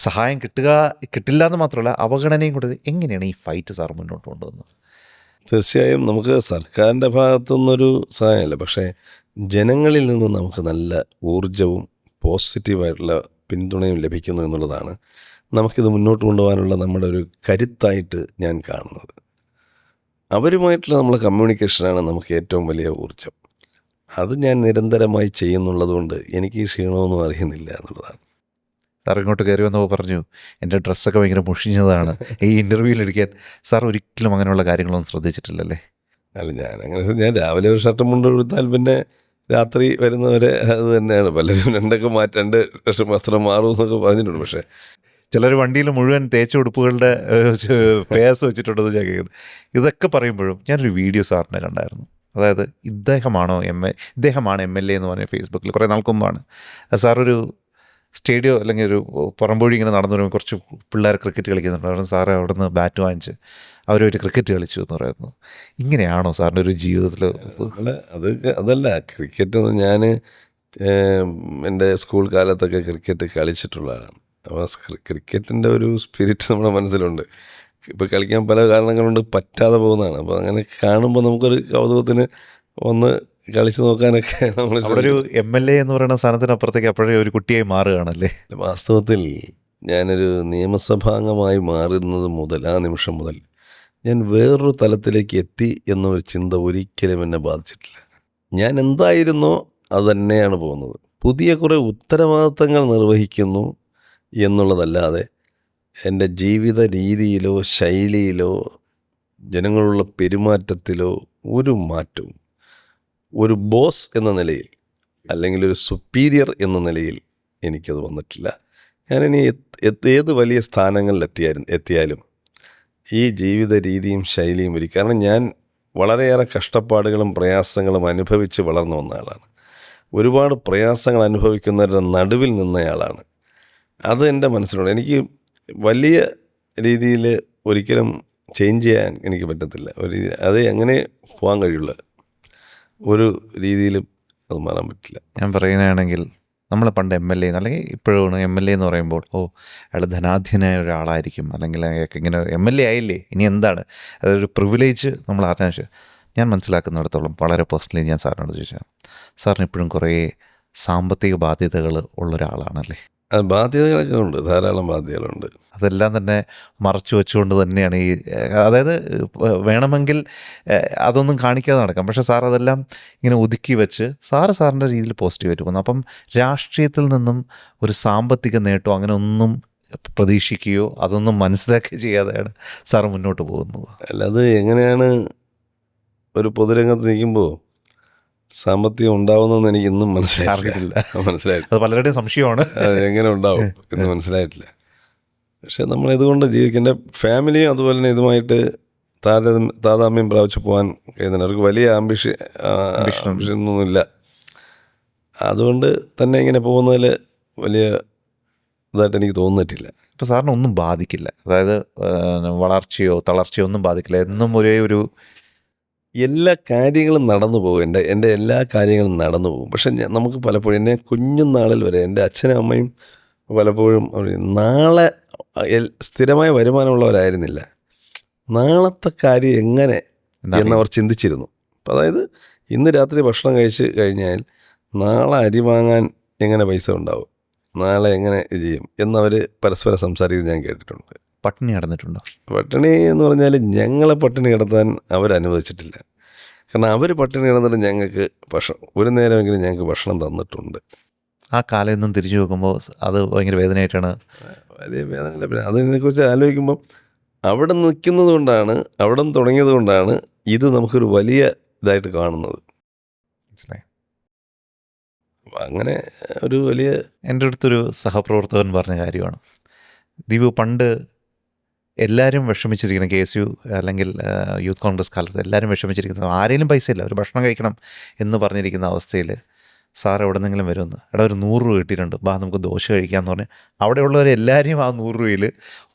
സഹായം കിട്ടില്ല എന്ന് മാത്രമല്ല അവഗണനയും കൂടെ, എങ്ങനെയാണ് ഈ ഫൈറ്റ് സാർ മുന്നോട്ട് കൊണ്ടുവന്നത്? തീർച്ചയായും നമുക്ക് സർക്കാരിൻ്റെ ഭാഗത്തുനിന്നൊരു സഹായമല്ല, പക്ഷേ ജനങ്ങളിൽ നിന്ന് നമുക്ക് നല്ല ഊർജവും പോസിറ്റീവായിട്ടുള്ള പിന്തുണയും ലഭിക്കുന്നു എന്നുള്ളതാണ് നമുക്കിത് മുന്നോട്ട് കൊണ്ടുപോകാനുള്ള നമ്മുടെ ഒരു കരുത്തായിട്ട് ഞാൻ കാണുന്നത്. അവരുമായിട്ടുള്ള നമ്മളെ കമ്മ്യൂണിക്കേഷനാണ് നമുക്ക് ഏറ്റവും വലിയ ഊർജം. അത് ഞാൻ നിരന്തരമായി ചെയ്യുന്നുള്ളത് കൊണ്ട് എനിക്ക് ഈ ക്ഷീണമൊന്നും അറിയുന്നില്ല എന്നുള്ളതാണ്. സാർ ഇങ്ങോട്ട് കയറി വന്നപ്പോൾ പറഞ്ഞു എൻ്റെ ഡ്രസ്സൊക്കെ ഭയങ്കര മുഷിഞ്ഞതാണ് ഈ ഇൻ്റർവ്യൂവിലിരിക്കാൻ. സാർ ഒരിക്കലും അങ്ങനെയുള്ള കാര്യങ്ങളൊന്നും ശ്രദ്ധിച്ചിട്ടില്ലല്ലേ? അല്ല, ഞാൻ രാവിലെ ഒരു ഷർട്ട് മുണ്ട് കൊടുത്താൽ പിന്നെ രാത്രി വരുന്നവരെ അത് തന്നെയാണ്. പലരും രണ്ട് വസ്ത്രം മാറും എന്നൊക്കെ പറഞ്ഞിട്ടുണ്ട്. പക്ഷേ ചിലർ വണ്ടിയിൽ മുഴുവൻ തേച്ച ഉടുപ്പുകളുടെ പേസ് വെച്ചിട്ടുണ്ടെന്ന് ഞാൻ കേൾക്കുന്നു. ഇതൊക്കെ പറയുമ്പോഴും ഞാനൊരു വീഡിയോ സാറിനെ കണ്ടായിരുന്നു. അതായത് ഇദ്ദേഹമാണ് MLA എന്ന് പറഞ്ഞ ഫേസ്ബുക്കിൽ കുറേ നാൾക്ക് മുമ്പാണ്. സാറൊരു സ്റ്റേഡിയോ അല്ലെങ്കിൽ ഒരു പുറംപൊഴി ഇങ്ങനെ നടന്നു വരുമ്പോൾ കുറച്ച് പിള്ളേർ ക്രിക്കറ്റ് കളിക്കുന്നുണ്ടായിരുന്നു. സാറ് അവിടെ നിന്ന് ബാറ്റ് വാങ്ങിച്ച് അവരൊരു ക്രിക്കറ്റ് കളിച്ചു എന്ന് പറയുന്നത്. ഇങ്ങനെയാണോ സാറിൻ്റെ ഒരു ജീവിതത്തിൽ? അതല്ല, ക്രിക്കറ്റ് ഞാൻ എൻ്റെ സ്കൂൾ കാലത്തൊക്കെ ക്രിക്കറ്റ് കളിച്ചിട്ടുള്ളതാണ്. അപ്പോൾ ക്രിക്കറ്റിൻ്റെ ഒരു സ്പിരിറ്റ് നമ്മുടെ മനസ്സിലുണ്ട്. ഇപ്പോൾ കളിക്കാൻ പല കാരണങ്ങളുണ്ട്, പറ്റാതെ പോകുന്നതാണ്. അപ്പോൾ അങ്ങനെ കാണുമ്പോൾ നമുക്കൊരു കൗതുകത്തിന് ഒന്ന് കളിച്ച് നോക്കാനൊക്കെ നമ്മൾ ഒരു MLA എന്ന് പറയുന്ന സ്ഥാനത്തിനപ്പുറത്തേക്ക് അപ്പോഴേ ഒരു കുട്ടിയായി മാറുകയാണല്ലേ? വാസ്തവത്തിൽ ഞാനൊരു നിയമസഭാംഗമായി മാറുന്നത് മുതൽ, ആ നിമിഷം മുതൽ ഞാൻ വേറൊരു തലത്തിലേക്ക് എത്തി എന്നൊരു ചിന്ത ഒരിക്കലും എന്നെ ബാധിച്ചിട്ടില്ല. ഞാൻ എന്തായിരുന്നോ അത് തന്നെയാണ് പോകുന്നത്. പുതിയ കുറേ ഉത്തരവാദിത്തങ്ങൾ നിർവഹിക്കുന്നു എന്നുള്ളതല്ലാതെ എൻ്റെ ജീവിത രീതിയിലോ ശൈലിയിലോ ജനങ്ങളുള്ള പെരുമാറ്റത്തിലോ ഒരു മാറ്റവും ഒരു ബോസ് എന്ന നിലയിൽ അല്ലെങ്കിൽ ഒരു സുപ്പീരിയർ എന്ന നിലയിൽ എനിക്കത് വന്നിട്ടില്ല. ഞാനിനി ഏത് വലിയ സ്ഥാനങ്ങളിൽ എത്തിയാലും ഈ ജീവിത രീതിയും ശൈലിയും കാരണം ഞാൻ വളരെയേറെ കഷ്ടപ്പാടുകളും പ്രയാസങ്ങളും അനുഭവിച്ച് വളർന്നു വന്ന ആളാണ്. ഒരുപാട് പ്രയാസങ്ങൾ അനുഭവിക്കുന്നവരുടെ നടുവിൽ നിന്നയാളാണ്. അത് എൻ്റെ മനസ്സിലുണ്ട്. എനിക്ക് വലിയ രീതിയിൽ ഒരിക്കലും ചേഞ്ച് ചെയ്യാൻ എനിക്ക് പറ്റത്തില്ല. അത് എങ്ങനെ പോകാൻ കഴിയുള്ളൂ, ഒരു രീതിയിലും അത് മാറാൻ പറ്റില്ല. ഞാൻ പറയുകയാണെങ്കിൽ നമ്മൾ പണ്ട് MLA അല്ലെങ്കിൽ ഇപ്പോഴും MLA എന്ന് പറയുമ്പോൾ അയാൾ ധനാധ്യനായ ഒരാളായിരിക്കും, അല്ലെങ്കിൽ അയാൾക്ക് ഇങ്ങനെ MLA ആയില്ലേ ഇനി എന്താണ്, അതൊരു പ്രിവിലേജ് നമ്മൾ അറിഞ്ഞ. ഞാൻ മനസ്സിലാക്കുന്നിടത്തോളം വളരെ പേഴ്സണലി ഞാൻ സാറിനോട് ചോദിച്ചാൽ, സാറിന് ഇപ്പോഴും കുറേ സാമ്പത്തിക ബാധ്യതകൾ ഉള്ളൊരാളാണല്ലേ? ബാധ്യതകളൊക്കെ ഉണ്ട്, ധാരാളം ബാധ്യതകളുണ്ട്. അതെല്ലാം തന്നെ മറച്ചു വെച്ചുകൊണ്ട് തന്നെയാണ് ഈ, അതായത് വേണമെങ്കിൽ അതൊന്നും കാണിക്കാതെ നടക്കാം, പക്ഷേ സാർ അതെല്ലാം ഇങ്ങനെ ഒതുക്കി വെച്ച് സാറിൻ്റെ രീതിയിൽ പോസിറ്റീവായിട്ട് പോകുന്നു. അപ്പം രാഷ്ട്രീയത്തിൽ നിന്നും ഒരു സാമ്പത്തിക നേട്ടം അങ്ങനെ ഒന്നും പ്രതീക്ഷിക്കുകയോ അതൊന്നും മനസ്സിലാക്കുകയോ ചെയ്യാതെയാണ് സാർ മുന്നോട്ട് പോകുന്നത്. അല്ലാതെ എങ്ങനെയാണ് ഒരു പൊതുരംഗത്ത് നിൽക്കുമ്പോൾ സാമ്പത്തികം ഉണ്ടാവുന്നതെന്ന് എനിക്ക് ഇന്നും മനസ്സിലായിട്ടില്ല. അത് പലരുടെയും സംശയമാണ്, എങ്ങനെ ഉണ്ടാവും എന്ന് മനസ്സിലായിട്ടില്ല. പക്ഷെ നമ്മൾ ഇതുകൊണ്ട് ജീവിക്കും. എൻ്റെ ഫാമിലിയും അതുപോലെ തന്നെ ഇതുമായിട്ട് താതാമ്യം പ്രാപിച്ചു പോകാൻ കഴിയുന്നുണ്ട്. അവർക്ക് വലിയ ആംബിഷനൊന്നുമില്ല. അതുകൊണ്ട് തന്നെ ഇങ്ങനെ പോകുന്നതിൽ വലിയ ഇതായിട്ട് എനിക്ക് തോന്നിയിട്ടില്ല. ഇപ്പോൾ സാറിന് ഒന്നും ബാധിക്കില്ല, അതായത് വളർച്ചയോ തളർച്ചയോ ഒന്നും ബാധിക്കില്ല, എന്നും ഒരു എല്ലാ കാര്യങ്ങളും നടന്നു പോകും. എൻ്റെ എല്ലാ കാര്യങ്ങളും നടന്നു പോകും. പക്ഷെ നമുക്ക് പലപ്പോഴും എന്നെ കുഞ്ഞുനാളിൽ വരെ എൻ്റെ അച്ഛനും അമ്മയും പലപ്പോഴും നാളെ സ്ഥിരമായ വരുമാനമുള്ളവരായിരുന്നില്ല. നാളത്തെ കാര്യം എങ്ങനെ എന്നവർ ചിന്തിച്ചിരുന്നു. അപ്പം അതായത് ഇന്ന് രാത്രി ഭക്ഷണം കഴിച്ച് കഴിഞ്ഞാൽ നാളെ അരി വാങ്ങാൻ എങ്ങനെ പൈസ ഉണ്ടാവും, നാളെ എങ്ങനെ ചെയ്യും എന്നവർ പരസ്പരം സംസാരിക്കുന്നത് ഞാൻ കേട്ടിട്ടുണ്ട്. പട്ടിണി കിടന്നിട്ടുണ്ടോ? പട്ടിണി എന്ന് പറഞ്ഞാൽ ഞങ്ങളെ പട്ടിണി കിടത്താൻ അവരനുവദിച്ചിട്ടില്ല. കാരണം അവർ പട്ടിണി കിടന്നിട്ട് ഞങ്ങൾക്ക് ഒരു നേരമെങ്കിലും ഞങ്ങൾക്ക് ഭക്ഷണം തന്നിട്ടുണ്ട്. ആ കാലം ഒന്നും തിരിച്ചു നോക്കുമ്പോൾ അത് ഭയങ്കര വേദനയായിട്ടാണ്. വലിയ വേദനയില്ല. പിന്നെ അതിനെക്കുറിച്ച് ആലോചിക്കുമ്പം അവിടെ നിൽക്കുന്നത് കൊണ്ടാണ്, അവിടെ നിന്ന് തുടങ്ങിയത് കൊണ്ടാണ് ഇത് നമുക്കൊരു വലിയ ഇതായിട്ട് കാണുന്നത്. മനസ്സിലായി. അപ്പം അങ്ങനെ ഒരു വലിയ എൻ്റെ അടുത്തൊരു സഹപ്രവർത്തകൻ പറഞ്ഞ കാര്യമാണ്, ദീപു പണ്ട് എല്ലാവരും വിഷമിച്ചിരിക്കണം, KSU അല്ലെങ്കിൽ യൂത്ത് കോൺഗ്രസ് കാലത്ത് എല്ലാവരും വിഷമിച്ചിരിക്കുന്നത്, ആരെങ്കിലും പൈസ ഇല്ല, ഒരു ഭക്ഷണം കഴിക്കണം എന്ന് പറഞ്ഞിരിക്കുന്ന അവസ്ഥയിൽ സാർ എവിടെ നിന്നെങ്കിലും വരുമെന്ന്, എടാ ഒരു 100 രൂപ കിട്ടിയിട്ടുണ്ട്, ബാ നമുക്ക് ദോശ കഴിക്കാമെന്ന് പറഞ്ഞ് അവിടെയുള്ളവരെല്ലാവരെയും ആ 100 രൂപയിൽ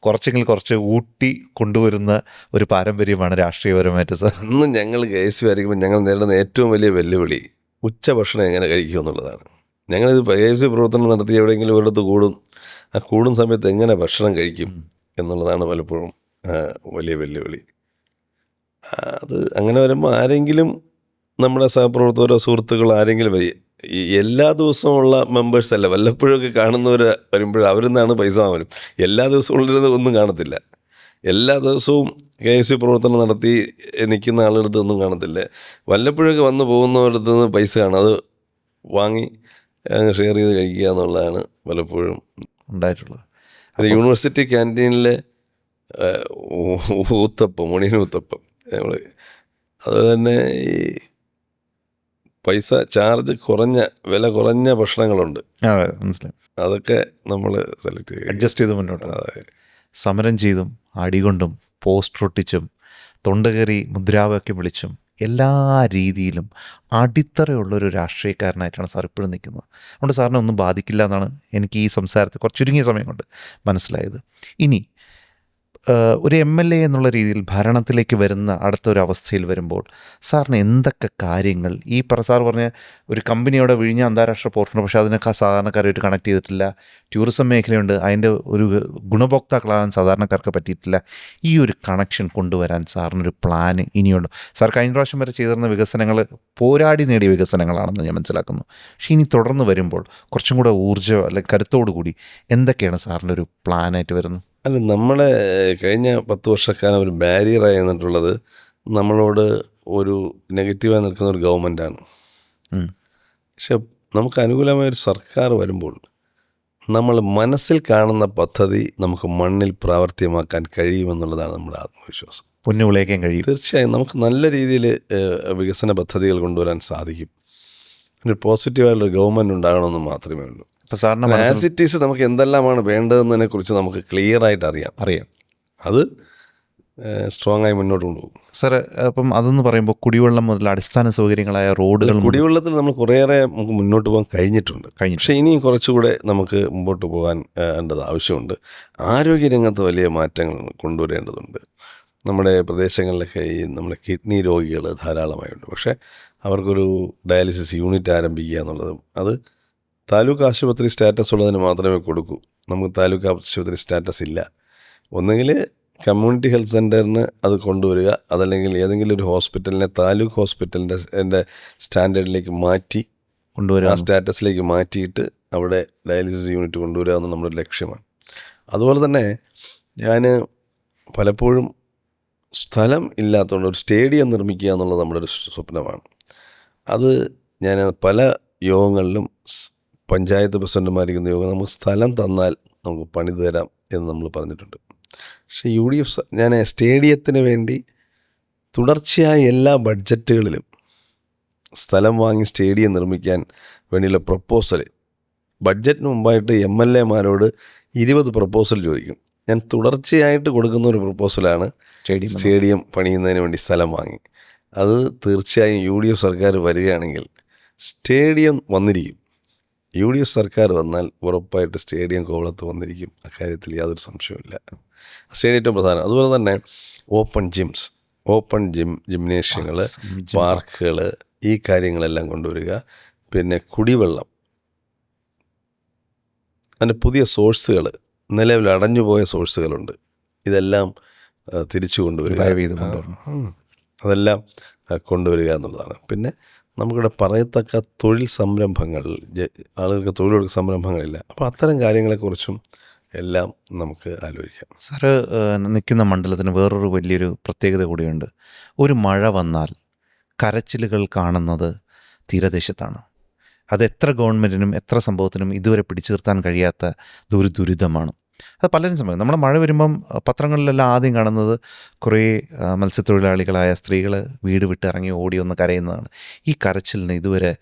കുറച്ചെങ്കിലും കുറച്ച് ഊട്ടി കൊണ്ടുവരുന്ന ഒരു പാരമ്പര്യമാണ് രാഷ്ട്രീയപരമായിട്ട് സാർ. അന്ന് ഞങ്ങൾ KSU ആയിരിക്കുമ്പോൾ ഞങ്ങൾ നേരിടുന്ന ഏറ്റവും വലിയ വെല്ലുവിളി ഉച്ചഭക്ഷണം എങ്ങനെ കഴിക്കും എന്നുള്ളതാണ്. ഞങ്ങളിത് KSU പ്രവർത്തനം നടത്തി എവിടെയെങ്കിലും ഒരിടത്ത് കൂടും, ആ കൂടുന്ന സമയത്ത് എങ്ങനെ ഭക്ഷണം കഴിക്കും എന്നുള്ളതാണ് പലപ്പോഴും വലിയ വെല്ലുവിളി. അത് അങ്ങനെ വരുമ്പോൾ ആരെങ്കിലും നമ്മുടെ സഹപ്രവർത്തകരോ സുഹൃത്തുക്കളോ ആരെങ്കിലും ഈ എല്ലാ ദിവസവും ഉള്ള മെമ്പേഴ്സ് അല്ല, വല്ലപ്പോഴൊക്കെ കാണുന്നവർ വരുമ്പോൾ അവരിൽ നിന്നാണ് പൈസ വാങ്ങും. എല്ലാ ദിവസവും ഉള്ളത് ഒന്നും കാണത്തില്ല. എല്ലാ ദിവസവും KSU പ്രവർത്തനം നടത്തി നിൽക്കുന്ന ആളുകളുടെ ഒന്നും കാണത്തില്ല. വല്ലപ്പോഴൊക്കെ വന്ന് പോകുന്നവരുടെ നിന്ന് പൈസ കാണും, അത് വാങ്ങി ഷെയർ ചെയ്ത് കഴിക്കുക എന്നുള്ളതാണ് പലപ്പോഴും ഉണ്ടായിട്ടുള്ളത്. യൂണിവേഴ്സിറ്റി ക്യാൻറ്റീനിലെ ഊത്തപ്പം, മുണിയൻ ഊത്തപ്പം, നമ്മൾ അത് തന്നെ ഈ പൈസ ചാർജ് കുറഞ്ഞ വില കുറഞ്ഞ ഭക്ഷണങ്ങളുണ്ട്, മനസ്സിലായി, അതൊക്കെ നമ്മൾ സെലക്ട് ചെയ്ത് അഡ്ജസ്റ്റ് ചെയ്ത് മുന്നോട്ട്. സമരം ചെയ്തും അടികൊണ്ടും പോസ്റ്റർ ഒട്ടിച്ചും തൊണ്ടകേറി മുദ്രാവാക്യം വിളിച്ചും എല്ലാ രീതിയിലും അടിത്തറയുള്ളൊരു രാഷ്ട്രീയക്കാരനായിട്ടാണ് സാർ ഇപ്പോഴും നിൽക്കുന്നത്. അതുകൊണ്ട് സാറിനെ ഒന്നും ബാധിക്കില്ല എന്നാണ് എനിക്ക് ഈ സംസാരത്തിൽ കുറച്ച് ചുരുങ്ങിയ സമയം കൊണ്ട് മനസ്സിലായത്. ഇനി ഒരു MLA എന്നുള്ള രീതിയിൽ ഭരണത്തിലേക്ക് വരുന്ന അടുത്തൊരവസ്ഥയിൽ വരുമ്പോൾ സാറിന് എന്തൊക്കെ കാര്യങ്ങൾ ഈ സാർ പറഞ്ഞ ഒരു കമ്പനിയോടെ വിഴിഞ്ഞ അന്താരാഷ്ട്ര പോർട്ടുണ്ട്, പക്ഷേ അതിനൊക്കെ സാധാരണക്കാരായിട്ട് കണക്ട് ചെയ്തിട്ടില്ല, ടൂറിസം മേഖലയുണ്ട്, അതിൻ്റെ ഒരു ഗുണഭോക്താക്കളാകാൻ സാധാരണക്കാർക്ക് പറ്റിയിട്ടില്ല, ഈ ഒരു കണക്ഷൻ കൊണ്ടുവരാൻ സാറിനൊരു പ്ലാൻ ഇനിയുണ്ട്? സാർ കഴിഞ്ഞ പ്രാവശ്യം വരെ ചെയ്തിരുന്ന വികസനങ്ങൾ പോരാടി നേടിയ വികസനങ്ങളാണെന്ന് ഞാൻ മനസ്സിലാക്കുന്നു. പക്ഷേ ഇനി തുടർന്ന് വരുമ്പോൾ കുറച്ചും കൂടെ ഊർജ്ജം അല്ലെങ്കിൽ കരുത്തോടു കൂടി എന്തൊക്കെയാണ് സാറിൻ്റെ ഒരു പ്ലാനായിട്ട് വരുന്നത്? അല്ല, നമ്മളെ കഴിഞ്ഞ 10 വർഷക്കാലം ഒരു ബാരിയറായി നിന്നിട്ടുള്ളത് നമ്മളോട് ഒരു നെഗറ്റീവായി നിൽക്കുന്ന ഒരു ഗവൺമെൻറ്റാണ്. പക്ഷെ നമുക്ക് അനുകൂലമായൊരു സർക്കാർ വരുമ്പോൾ നമ്മൾ മനസ്സിൽ കാണുന്ന പദ്ധതി നമുക്ക് മണ്ണിൽ പ്രാവർത്തികമാക്കാൻ കഴിയുമെന്നുള്ളതാണ് നമ്മുടെ ആത്മവിശ്വാസം. പൊന്നുവിളയിക്കാൻ കഴിയും. തീർച്ചയായും നമുക്ക് നല്ല രീതിയിൽ വികസന പദ്ധതികൾ കൊണ്ടുവരാൻ സാധിക്കും. ഒരു പോസിറ്റീവായിട്ടുള്ള ഗവൺമെൻറ് ഉണ്ടാകണമെന്ന് മാത്രമേ ഉള്ളൂ. ആസ് ഇറ്റ് ഈസ് നമുക്ക് എന്തെല്ലാമാണ് വേണ്ടതെന്നതിനെ കുറിച്ച് നമുക്ക് ക്ലിയർ ആയിട്ട് അറിയാം. അത് സ്ട്രോങ് ആയി മുന്നോട്ട് കൊണ്ടുപോകും. സാർ അപ്പം അതെന്ന് പറയുമ്പോൾ കുടിവെള്ളം മുതൽ അടിസ്ഥാന സൗകര്യങ്ങളായ റോഡുകൾ, കുടിവെള്ളത്തിൽ നമ്മൾ കുറേയേറെ നമുക്ക് മുന്നോട്ട് പോകാൻ കഴിഞ്ഞിട്ടുണ്ട്. പക്ഷേ ഇനിയും കുറച്ചുകൂടെ നമുക്ക് മുമ്പോട്ട് പോകാൻ ആവശ്യമുണ്ട്. ആരോഗ്യരംഗത്ത് വലിയ മാറ്റങ്ങൾ കൊണ്ടുവരേണ്ടതുണ്ട്. നമ്മുടെ പ്രദേശങ്ങളിലൊക്കെ ഈ നമ്മുടെ കിഡ്നി രോഗികൾ ധാരാളമായുണ്ട്. പക്ഷേ അവർക്കൊരു ഡയാലിസിസ് യൂണിറ്റ് ആരംഭിക്കുക എന്നുള്ളതും അത് താലൂക്ക് ആശുപത്രി സ്റ്റാറ്റസ് ഉള്ളതിന് മാത്രമേ കൊടുക്കൂ. നമുക്ക് താലൂക്ക് ആശുപത്രി സ്റ്റാറ്റസ് ഇല്ല. ഒന്നുകിൽ കമ്മ്യൂണിറ്റി ഹെൽത്ത് സെൻറ്ററിന് അത് കൊണ്ടുവരിക, അതല്ലെങ്കിൽ ഏതെങ്കിലും ഒരു ഹോസ്പിറ്റലിനെ താലൂക്ക് ഹോസ്പിറ്റലിൻ്റെ സ്റ്റാൻഡേർഡിലേക്ക് മാറ്റി കൊണ്ടുവരിക, ആ സ്റ്റാറ്റസിലേക്ക് മാറ്റിയിട്ട് അവിടെ ഡയാലിസിസ് യൂണിറ്റ് കൊണ്ടുവരിക എന്ന് നമ്മുടെ ലക്ഷ്യമാണ്. അതുപോലെ തന്നെ ഞാൻ പലപ്പോഴും സ്ഥലം ഇല്ലാത്തതുകൊണ്ട് ഒരു സ്റ്റേഡിയം നിർമ്മിക്കുക എന്നുള്ളത് നമ്മുടെ ഒരു സ്വപ്നമാണ്. അത് ഞാൻ പല യോഗങ്ങളിലും പഞ്ചായത്ത് പ്രസിഡന്റുമാരിക്കുന്ന യോഗം നമുക്ക് സ്ഥലം തന്നാൽ നമുക്ക് പണിത് തരാം എന്ന് നമ്മൾ പറഞ്ഞിട്ടുണ്ട്. പക്ഷേ UDF ഞാൻ സ്റ്റേഡിയത്തിന് വേണ്ടി തുടർച്ചയായ എല്ലാ ബഡ്ജറ്റുകളിലും സ്ഥലം വാങ്ങി സ്റ്റേഡിയം നിർമ്മിക്കാൻ വേണ്ടിയുള്ള പ്രപ്പോസൽ ബഡ്ജറ്റിന് മുമ്പായിട്ട് MLAമാരോട് 20 പ്രപ്പോസൽ ചോദിക്കും. ഞാൻ തുടർച്ചയായിട്ട് കൊടുക്കുന്ന ഒരു പ്രപ്പോസലാണ് സ്റ്റേഡിയം പണിയുന്നതിന് വേണ്ടി സ്ഥലം വാങ്ങി. അത് തീർച്ചയായും UDF സർക്കാർ വരികയാണെങ്കിൽ സ്റ്റേഡിയം വന്നിരിക്കും. UDF സർക്കാർ വന്നാൽ ഉറപ്പായിട്ട് സ്റ്റേഡിയം കോവളത്ത് വന്നിരിക്കും. അക്കാര്യത്തിൽ യാതൊരു സംശയവുമില്ല. സ്റ്റേഡിയം ഏറ്റവും പ്രധാനം. അതുപോലെ തന്നെ ഓപ്പൺ ജിംനേഷ്യങ്ങൾ, പാർക്കുകൾ, ഈ കാര്യങ്ങളെല്ലാം കൊണ്ടുവരിക. പിന്നെ കുടിവെള്ളം, അതിൻ്റെ പുതിയ സോഴ്സുകൾ, നിലവിൽ അടഞ്ഞുപോയ സോഴ്സുകളുണ്ട്, ഇതെല്ലാം തിരിച്ചു കൊണ്ടുവരിക, അതെല്ലാം കൊണ്ടുവരിക എന്നുള്ളതാണ്. പിന്നെ നമുക്കിവിടെ പറയത്തക്ക തൊഴിൽ സംരംഭങ്ങൾ, ആളുകൾക്ക് തൊഴിൽ സംരംഭങ്ങളില്ല. അപ്പോൾ അത്തരം കാര്യങ്ങളെക്കുറിച്ചും എല്ലാം നമുക്ക് ആലോചിക്കാം. സാറ് നിൽക്കുന്ന മണ്ഡലത്തിന് വേറൊരു വലിയൊരു പ്രത്യേകത കൂടിയുണ്ട്. ഒരു മഴ വന്നാൽ കരച്ചിലുകൾ കാണുന്നത് തീരദേശത്താണ്. അത് എത്ര ഗവൺമെൻറ്റിനും എത്ര സംഭവത്തിനും ഇതുവരെ പിടിച്ചു നിർത്താൻ കഴിയാത്ത ഒരു ദുരിതമാണ്. അത് പലരും സംഭവം. നമ്മുടെ മഴ വരുമ്പം പത്രങ്ങളിലെല്ലാം ആദ്യം കാണുന്നത് കുറേ മത്സ്യത്തൊഴിലാളികളായ സ്ത്രീകൾ വീട് വിട്ട് ഇറങ്ങി ഓടി ഒന്ന് കരയുന്നതാണ്. ഈ കരച്ചിലിന് ഇതുവരെ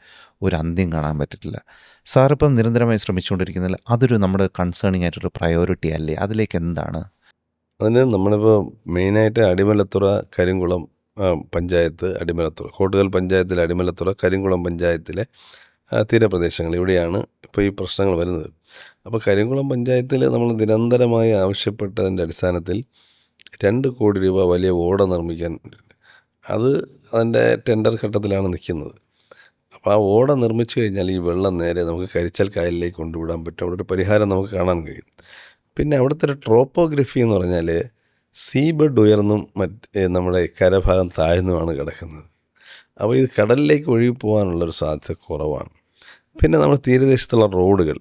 ഒരു അന്ത്യം കാണാൻ പറ്റിയിട്ടില്ല. സാറിപ്പം നിരന്തരമായി ശ്രമിച്ചുകൊണ്ടിരിക്കുന്നതിൽ അതൊരു നമ്മുടെ കൺസേണിങ് ആയിട്ടൊരു പ്രയോറിറ്റി അല്ലേ? അതിലേക്ക് എന്താണ്? അതിന് നമ്മളിപ്പോൾ മെയിനായിട്ട് അടിമലത്തുറ, കരിങ്കുളം പഞ്ചായത്ത്, അടിമലത്തുറ കോട്ടുകൽ പഞ്ചായത്തിലെ അടിമലത്തുറ, കരിങ്കുളം പഞ്ചായത്തിലെ തീരപ്രദേശങ്ങൾ, ഇവിടെയാണ് ഇപ്പോൾ ഈ പ്രശ്നങ്ങൾ വരുന്നത്. അപ്പോൾ കരിങ്കുളം പഞ്ചായത്തിൽ നമ്മൾ നിരന്തരമായി ആവശ്യപ്പെട്ടതിൻ്റെ അടിസ്ഥാനത്തിൽ 2 കോടി രൂപ വലിയ ഓട നിർമ്മിക്കാൻ, അത് അതിൻ്റെ ടെൻഡർ ഘട്ടത്തിലാണ് നിൽക്കുന്നത്. അപ്പോൾ ആ ഓട നിർമ്മിച്ചു കഴിഞ്ഞാൽ ഈ വെള്ളം നേരെ നമുക്ക് കരിച്ചൽ കായലിലേക്ക് കൊണ്ടുവിടാൻ പറ്റും. അവിടെ ഒരു പരിഹാരം നമുക്ക് കാണാൻ കഴിയും. പിന്നെ അവിടുത്തെ ഒരു ട്രോപ്പോഗ്രഫി എന്ന് പറഞ്ഞാൽ സീ ബെഡ് ഉയർന്നും നമ്മുടെ കരഭാഗം താഴ്ന്നുമാണ് കിടക്കുന്നത്. അപ്പോൾ ഇത് കടലിലേക്ക് ഒഴുകി പോകാനുള്ളൊരു സാധ്യത കുറവാണ്. പിന്നെ നമ്മുടെ തീരദേശത്തുള്ള റോഡുകൾ,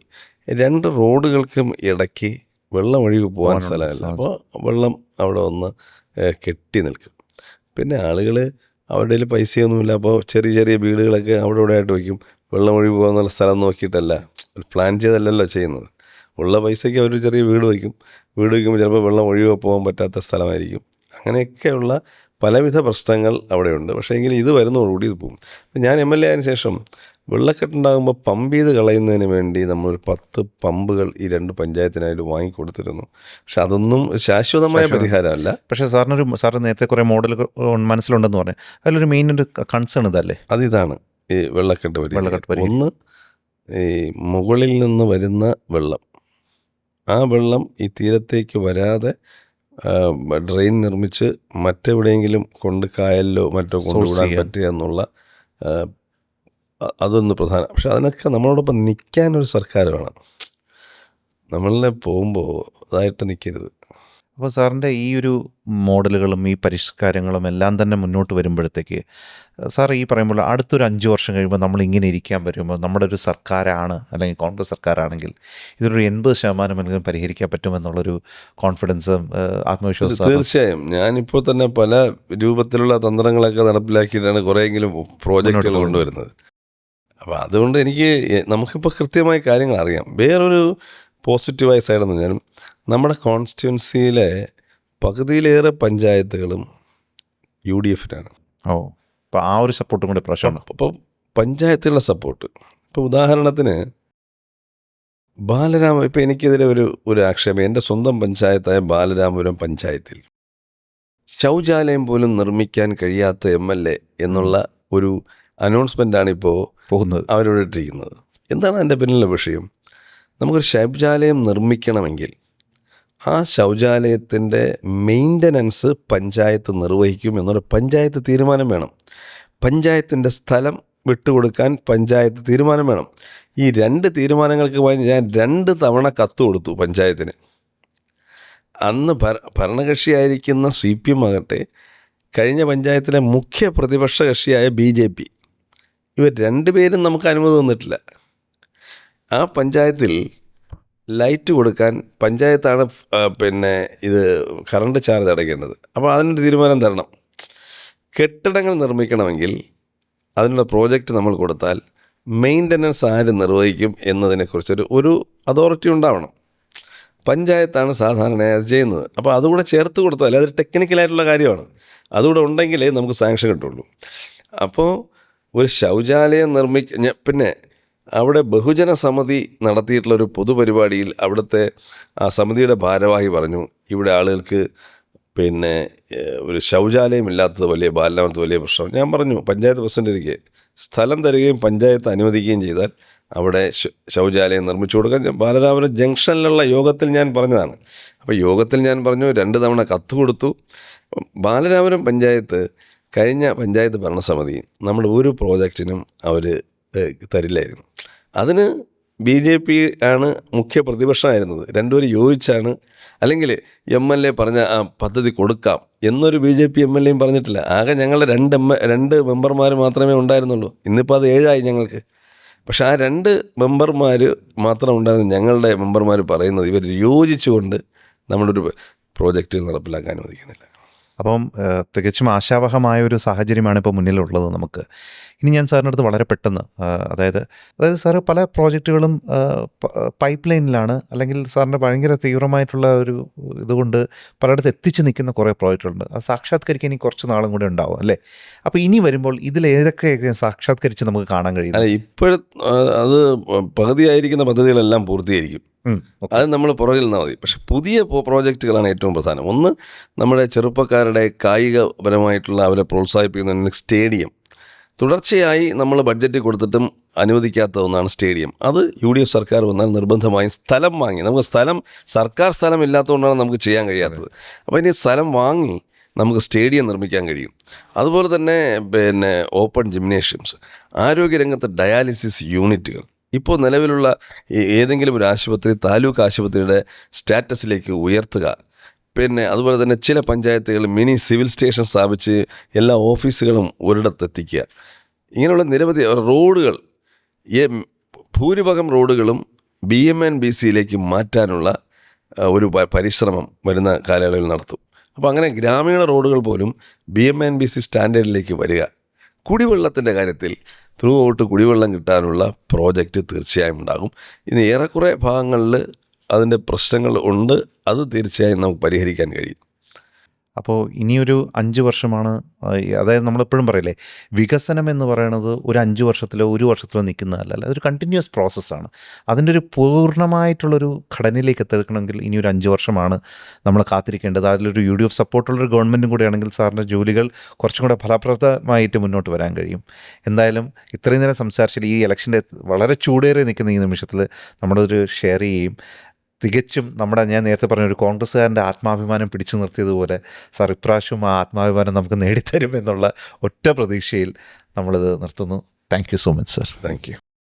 2 റോഡുകൾക്കും ഇടയ്ക്ക് വെള്ളം ഒഴുകി പോകാൻ സ്ഥലമല്ല. അപ്പോൾ വെള്ളം അവിടെ ഒന്ന് കെട്ടി നിൽക്കും. പിന്നെ ആളുകൾ അവരുടെ പൈസയൊന്നുമില്ല, അപ്പോൾ ചെറിയ ചെറിയ വീടുകളൊക്കെ അവിടെ ഇവിടെ ആയിട്ട് വയ്ക്കും. വെള്ളം ഒഴുകി പോകാനുള്ള സ്ഥലം നോക്കിയിട്ടല്ല, പ്ലാൻ ചെയ്തല്ലല്ലോ ചെയ്യുന്നത്. ഉള്ള പൈസയ്ക്ക് അവർ ചെറിയ വീട് വയ്ക്കും. വീട് വയ്ക്കുമ്പോൾ ചിലപ്പോൾ വെള്ളം ഒഴുകി പോകാൻ പറ്റാത്ത സ്ഥലമായിരിക്കും. അങ്ങനെയൊക്കെയുള്ള പലവിധ പ്രശ്നങ്ങൾ അവിടെയുണ്ട്. പക്ഷേ എങ്കിലും ഇത് വരുന്നതോടുകൂടി ഇത് പോകും. ഞാൻ MLA ആയതിനു ശേഷം വെള്ളക്കെട്ടുണ്ടാകുമ്പോൾ പമ്പ് ചെയ്ത് കളയുന്നതിന് വേണ്ടി നമ്മളൊരു 10 പമ്പുകൾ ഈ 2 പഞ്ചായത്തിനായിട്ട് വാങ്ങിക്കൊടുത്തിരുന്നു. പക്ഷെ അതൊന്നും ശാശ്വതമായ പരിഹാരമല്ല. പക്ഷേ സാറ് നേരത്തെ കുറേ മോഡലുകൾ മനസ്സിലുണ്ടെന്ന് പറഞ്ഞു. അതിലൊരു മെയിൻ ഒരു കൺസേൺ ഇതല്ലേ? അതിതാണ് ഈ വെള്ളക്കെട്ട് പരിഹാരം. ഒന്ന്, ഈ മുകളിൽ നിന്ന് വരുന്ന വെള്ളം, ആ വെള്ളം ഈ തീരത്തേക്ക് വരാതെ ഡ്രെയിൻ നിർമ്മിച്ച് മറ്റെവിടെയെങ്കിലും കൊണ്ട് കായലിലോ മറ്റോ കൊണ്ടുവിടാൻ പറ്റുക എന്നുള്ള അതൊന്ന് പ്രധാനം. പക്ഷെ അതിനൊക്കെ നമ്മളോടൊപ്പം നിൽക്കാനൊരു സർക്കാർ വേണം. നമ്മളെ പോകുമ്പോൾ അതായിട്ട് നിൽക്കരുത്. അപ്പോൾ സാറിൻ്റെ ഈ ഒരു മോഡലുകളും ഈ പരിഷ്കാരങ്ങളും എല്ലാം തന്നെ മുന്നോട്ട് വരുമ്പോഴത്തേക്ക് സാർ ഈ പറയുമ്പോൾ അടുത്തൊരു 5 വർഷം കഴിയുമ്പോൾ നമ്മൾ ഇങ്ങനെ ഇരിക്കാൻ വരുമ്പോൾ നമ്മുടെ ഒരു സർക്കാരാണ്, അല്ലെങ്കിൽ കോൺഗ്രസ് സർക്കാരാണെങ്കിൽ ഇതൊരു 80% പരിഹരിക്കാൻ പറ്റുമെന്നുള്ളൊരു കോൺഫിഡൻസും ആത്മവിശ്വാസം? തീർച്ചയായും. ഞാനിപ്പോൾ തന്നെ പല രൂപത്തിലുള്ള തന്ത്രങ്ങളൊക്കെ നടപ്പിലാക്കിയിട്ടാണ് കുറേയെങ്കിലും പ്രോജക്റ്റുകൾ കൊണ്ടുവരുന്നത്. അപ്പോൾ അതുകൊണ്ട് നമുക്കിപ്പോൾ കൃത്യമായ കാര്യങ്ങൾ അറിയാം. വേറൊരു പോസിറ്റീവായ സൈഡെന്ന് പറഞ്ഞാൽ നമ്മുടെ കോൺസ്റ്റിറ്റ്യുവൻസിയിലെ പകുതിയിലേറെ പഞ്ചായത്തുകളും UDFനാണ്. അപ്പോൾ ആ ഒരു സപ്പോർട്ടും കൂടി പ്രശ്നമാണ്. അപ്പോൾ പഞ്ചായത്തുകളുടെ സപ്പോർട്ട്, ഇപ്പോൾ ഉദാഹരണത്തിന് ഇപ്പോൾ എനിക്കെതിരെ ഒരു ആക്ഷേപം, എൻ്റെ സ്വന്തം പഞ്ചായത്തായ ബാലരാമപുരം പഞ്ചായത്തിൽ ശൗചാലയം പോലും നിർമ്മിക്കാൻ കഴിയാത്ത MLA എന്നുള്ള ഒരു അനൗൺസ്മെൻ്റാണ് ഇപ്പോൾ അവരോട് ഇട്ടിരിക്കുന്നത്. എന്താണ് അതിൻ്റെ പിന്നിലുള്ള വിഷയം? നമുക്കൊരു ശൗചാലയം നിർമ്മിക്കണമെങ്കിൽ ആ ശൗചാലയത്തിൻ്റെ മെയിൻ്റനൻസ് പഞ്ചായത്ത് നിർവഹിക്കും എന്നൊരു പഞ്ചായത്ത് തീരുമാനം വേണം. പഞ്ചായത്തിൻ്റെ സ്ഥലം വിട്ടുകൊടുക്കാൻ പഞ്ചായത്ത് തീരുമാനം വേണം. ഈ 2 തീരുമാനങ്ങൾക്ക് ഞാൻ 2 തവണ കത്ത് കൊടുത്തു പഞ്ചായത്തിന്. അന്ന് ഭരണകക്ഷിയായിരിക്കുന്ന CPM ആകട്ടെ, കഴിഞ്ഞ പഞ്ചായത്തിലെ മുഖ്യ പ്രതിപക്ഷ കക്ഷിയായ BJP, ഇവർ 2 പേരും നമുക്ക് അനുമതി തന്നിട്ടില്ല. ആ പഞ്ചായത്തിൽ ലൈറ്റ് കൊടുക്കാൻ പഞ്ചായത്താണ് ഇത് കറണ്ട് ചാർജ് അടയ്ക്കേണ്ടത്. അപ്പോൾ അതിനൊരു തീരുമാനം തരണം. കെട്ടിടങ്ങൾ നിർമ്മിക്കണമെങ്കിൽ അതിനുള്ള പ്രോജക്റ്റ് നമ്മൾ കൊടുത്താൽ മെയിൻ്റനൻസ് ആര് നിർവഹിക്കും എന്നതിനെക്കുറിച്ചൊരു അതോറിറ്റി ഉണ്ടാവണം. പഞ്ചായത്താണ് സാധാരണയായി അത് ചെയ്യുന്നത്. അപ്പോൾ അതുകൂടെ ചേർത്ത് കൊടുത്താൽ അതൊരു ടെക്നിക്കലായിട്ടുള്ള കാര്യമാണ്. അതുകൂടെ ഉണ്ടെങ്കിലേ നമുക്ക് സാങ്ഷൻ കിട്ടുള്ളൂ. അപ്പോൾ ഒരു ശൗചാലയം പിന്നെ അവിടെ ബഹുജന സമിതി നടത്തിയിട്ടുള്ളൊരു പൊതുപരിപാടിയിൽ അവിടുത്തെ ആ സമിതിയുടെ ഭാരവാഹി പറഞ്ഞു, ഇവിടെ ആളുകൾക്ക് ഒരു ശൗചാലയം ഇല്ലാത്തത് ബാലരാമപുരത്ത് വലിയ പ്രശ്നം. ഞാൻ പറഞ്ഞു, പഞ്ചായത്ത് പ്രസിഡന്റ് സ്ഥലം തരികയും പഞ്ചായത്ത് അനുവദിക്കുകയും ചെയ്താൽ അവിടെ ശൗചാലയം നിർമ്മിച്ചു കൊടുക്കാൻ ബാലരാമപുരം ജംഗ്ഷനിലുള്ള യോഗത്തിൽ ഞാൻ പറഞ്ഞതാണ്. അപ്പോൾ യോഗത്തിൽ ഞാൻ പറഞ്ഞു, 2 തവണ കത്ത് കൊടുത്തു. ബാലരാമപുരം പഞ്ചായത്ത് കഴിഞ്ഞ പഞ്ചായത്ത് ഭരണസമിതി നമ്മുടെ ഒരു പ്രോജക്റ്റിനും അവർ തരില്ലായിരുന്നു. അതിന് BJP ആണ് മുഖ്യ പ്രതിപക്ഷമായിരുന്നത്. 2 പേരും യോജിച്ചാണ്, അല്ലെങ്കിൽ MLA പറഞ്ഞ ആ പദ്ധതി കൊടുക്കാം എന്നൊരു BJP MLAയും പറഞ്ഞിട്ടില്ല. ആകെ ഞങ്ങളുടെ 2 മെമ്പർമാർ മാത്രമേ ഉണ്ടായിരുന്നുള്ളൂ. ഇന്നിപ്പോൾ അത് 7 ആയി ഞങ്ങൾക്ക്. പക്ഷെ ആ 2 മെമ്പർമാർ മാത്രം ഉണ്ടായിരുന്ന ഞങ്ങളുടെ മെമ്പർമാർ പറയുന്നത് ഇവർ യോജിച്ചുകൊണ്ട് നമ്മളൊരു പ്രോജക്റ്റ് നടപ്പിലാക്കാൻ അനുവദിക്കുന്നില്ല. അപ്പം തികച്ചും ആശാവഹമായ ഒരു സാഹചര്യമാണ് ഇപ്പോൾ മുന്നിലുള്ളത് നമുക്ക്. ഇനി ഞാൻ സാറിൻ്റെ അടുത്ത് വളരെ പെട്ടെന്ന് അതായത് സാറ് പല പ്രോജക്റ്റുകളും പൈപ്പ് ലൈനിലാണ്, അല്ലെങ്കിൽ സാറിൻ്റെ ഭയങ്കര തീവ്രമായിട്ടുള്ള ഒരു ഇതുകൊണ്ട് പലയിടത്ത് എത്തിച്ച് നിൽക്കുന്ന കുറേ പ്രോജക്റ്റുകളുണ്ട്. അത് സാക്ഷാത്കരിക്കാൻ ഇനി കുറച്ച് നാളും കൂടെ ഉണ്ടാവും അല്ലേ? അപ്പോൾ ഇനി വരുമ്പോൾ ഇതിലേതൊക്കെ സാക്ഷാത്കരിച്ച് നമുക്ക് കാണാൻ കഴിയും? അത് പകുതിയായിരിക്കുന്ന പദ്ധതികളെല്ലാം പൂർത്തീകരിക്കും. അത് നമ്മൾ പുറകിൽ നിന്നാൽ മതി. പക്ഷെ പുതിയ പ്രോജക്റ്റുകളാണ് ഏറ്റവും പ്രധാനം. ഒന്ന്, നമ്മുടെ ചെറുപ്പക്കാരുടെ കായികപരമായിട്ടുള്ള അവരെ പ്രോത്സാഹിപ്പിക്കുന്ന സ്റ്റേഡിയം. തുടർച്ചയായി നമ്മൾ ബഡ്ജറ്റ് കൊടുത്തിട്ടും അനുവദിക്കാത്ത ഒന്നാണ് സ്റ്റേഡിയം. അത് UDF സർക്കാർ വന്നാൽ നിർബന്ധമായും സ്ഥലം വാങ്ങി, നമുക്ക് സർക്കാർ സ്ഥലം ഇല്ലാത്തതുകൊണ്ടാണ് നമുക്ക് ചെയ്യാൻ കഴിയാത്തത്. അപ്പോൾ ഇനി സ്ഥലം വാങ്ങി നമുക്ക് സ്റ്റേഡിയം നിർമ്മിക്കാൻ കഴിയും. അതുപോലെ തന്നെ ഓപ്പൺ ജിംനേഷ്യംസ്, ആരോഗ്യരംഗത്ത് ഡയാലിസിസ് യൂണിറ്റുകൾ. ഇപ്പോൾ നിലവിലുള്ള ഏതെങ്കിലും ഒരു ആശുപത്രി താലൂക്ക് ആശുപത്രിയുടെ സ്റ്റാറ്റസിലേക്ക് ഉയർത്തുക. അതുപോലെ തന്നെ ചില പഞ്ചായത്തുകൾ മിനി സിവിൽ സ്റ്റേഷൻ സ്ഥാപിച്ച് എല്ലാ ഓഫീസുകളും ഒരിടത്തെത്തിക്കുക. ഇങ്ങനെയുള്ള നിരവധി റോഡുകൾ, ഭൂരിഭാഗം റോഡുകളും BMNBCയിലേക്ക് മാറ്റാനുള്ള ഒരു പരിശ്രമം വരുന്ന കാലയളവിൽ നടത്തും. അപ്പോൾ അങ്ങനെ ഗ്രാമീണ റോഡുകൾ പോലും BMNBC സ്റ്റാൻഡേർഡിലേക്ക് വരിക. കുടിവെള്ളത്തിൻ്റെ കാര്യത്തിൽ ത്രൂ ഔട്ട് കുടിവെള്ളം കിട്ടാനുള്ള പ്രോജക്റ്റ് തീർച്ചയായും ഉണ്ടാകും. ഇനി ഏറെക്കുറെ ഭാഗങ്ങളിൽ അതിൻ്റെ പ്രശ്നങ്ങൾ ഉണ്ട്, അത് തീർച്ചയായും നമുക്ക് പരിഹരിക്കാൻ കഴിയും. അപ്പോൾ ഇനിയൊരു 5 വർഷമാണ്, അതായത് നമ്മളെപ്പോഴും പറയില്ലേ, വികസനം എന്ന് പറയുന്നത് ഒരു 5 വർഷത്തിലോ 1 വർഷത്തിലോ നിൽക്കുന്നതല്ല, അതൊരു കണ്ടിന്യൂസ് പ്രോസസ്സാണ്. അതിൻ്റെ ഒരു പൂർണ്ണമായിട്ടുള്ളൊരു ഘടനയിലേക്ക് എത്തിക്കണമെങ്കിൽ ഇനിയൊരു 5 വർഷമാണ് നമ്മൾ കാത്തിരിക്കേണ്ടത്. അതിലൊരു UDF സപ്പോർട്ടുള്ളൊരു ഗവൺമെൻറ്റും കൂടെയാണെങ്കിൽ സാറിൻ്റെ ജോലികൾ കുറച്ചും കൂടെ ഫലപ്രദമായിട്ട് മുന്നോട്ട് വരാൻ കഴിയും. എന്തായാലും ഇത്രയും നേരം സംസാരിച്ചാൽ ഈ ഇലക്ഷൻ്റെ വളരെ ചൂടേറി നിൽക്കുന്ന ഈ നിമിഷത്തിൽ നമ്മളൊരു ഷെയർ ചെയ്യുകയും തികച്ചും ഞാൻ നേരത്തെ പറഞ്ഞ ഒരു കോൺഗ്രസ്സുകാരൻ്റെ ആത്മാഭിമാനം പിടിച്ചു നിർത്തിയതുപോലെ സാർ ഇപ്രാവശ്യം ആ ആത്മാഭിമാനം നമുക്ക് നേടിത്തരും എന്നുള്ള ഒറ്റ പ്രതീക്ഷയിൽ നമ്മളിത് നിർത്തുന്നു. Thank you so much sir. Thank you.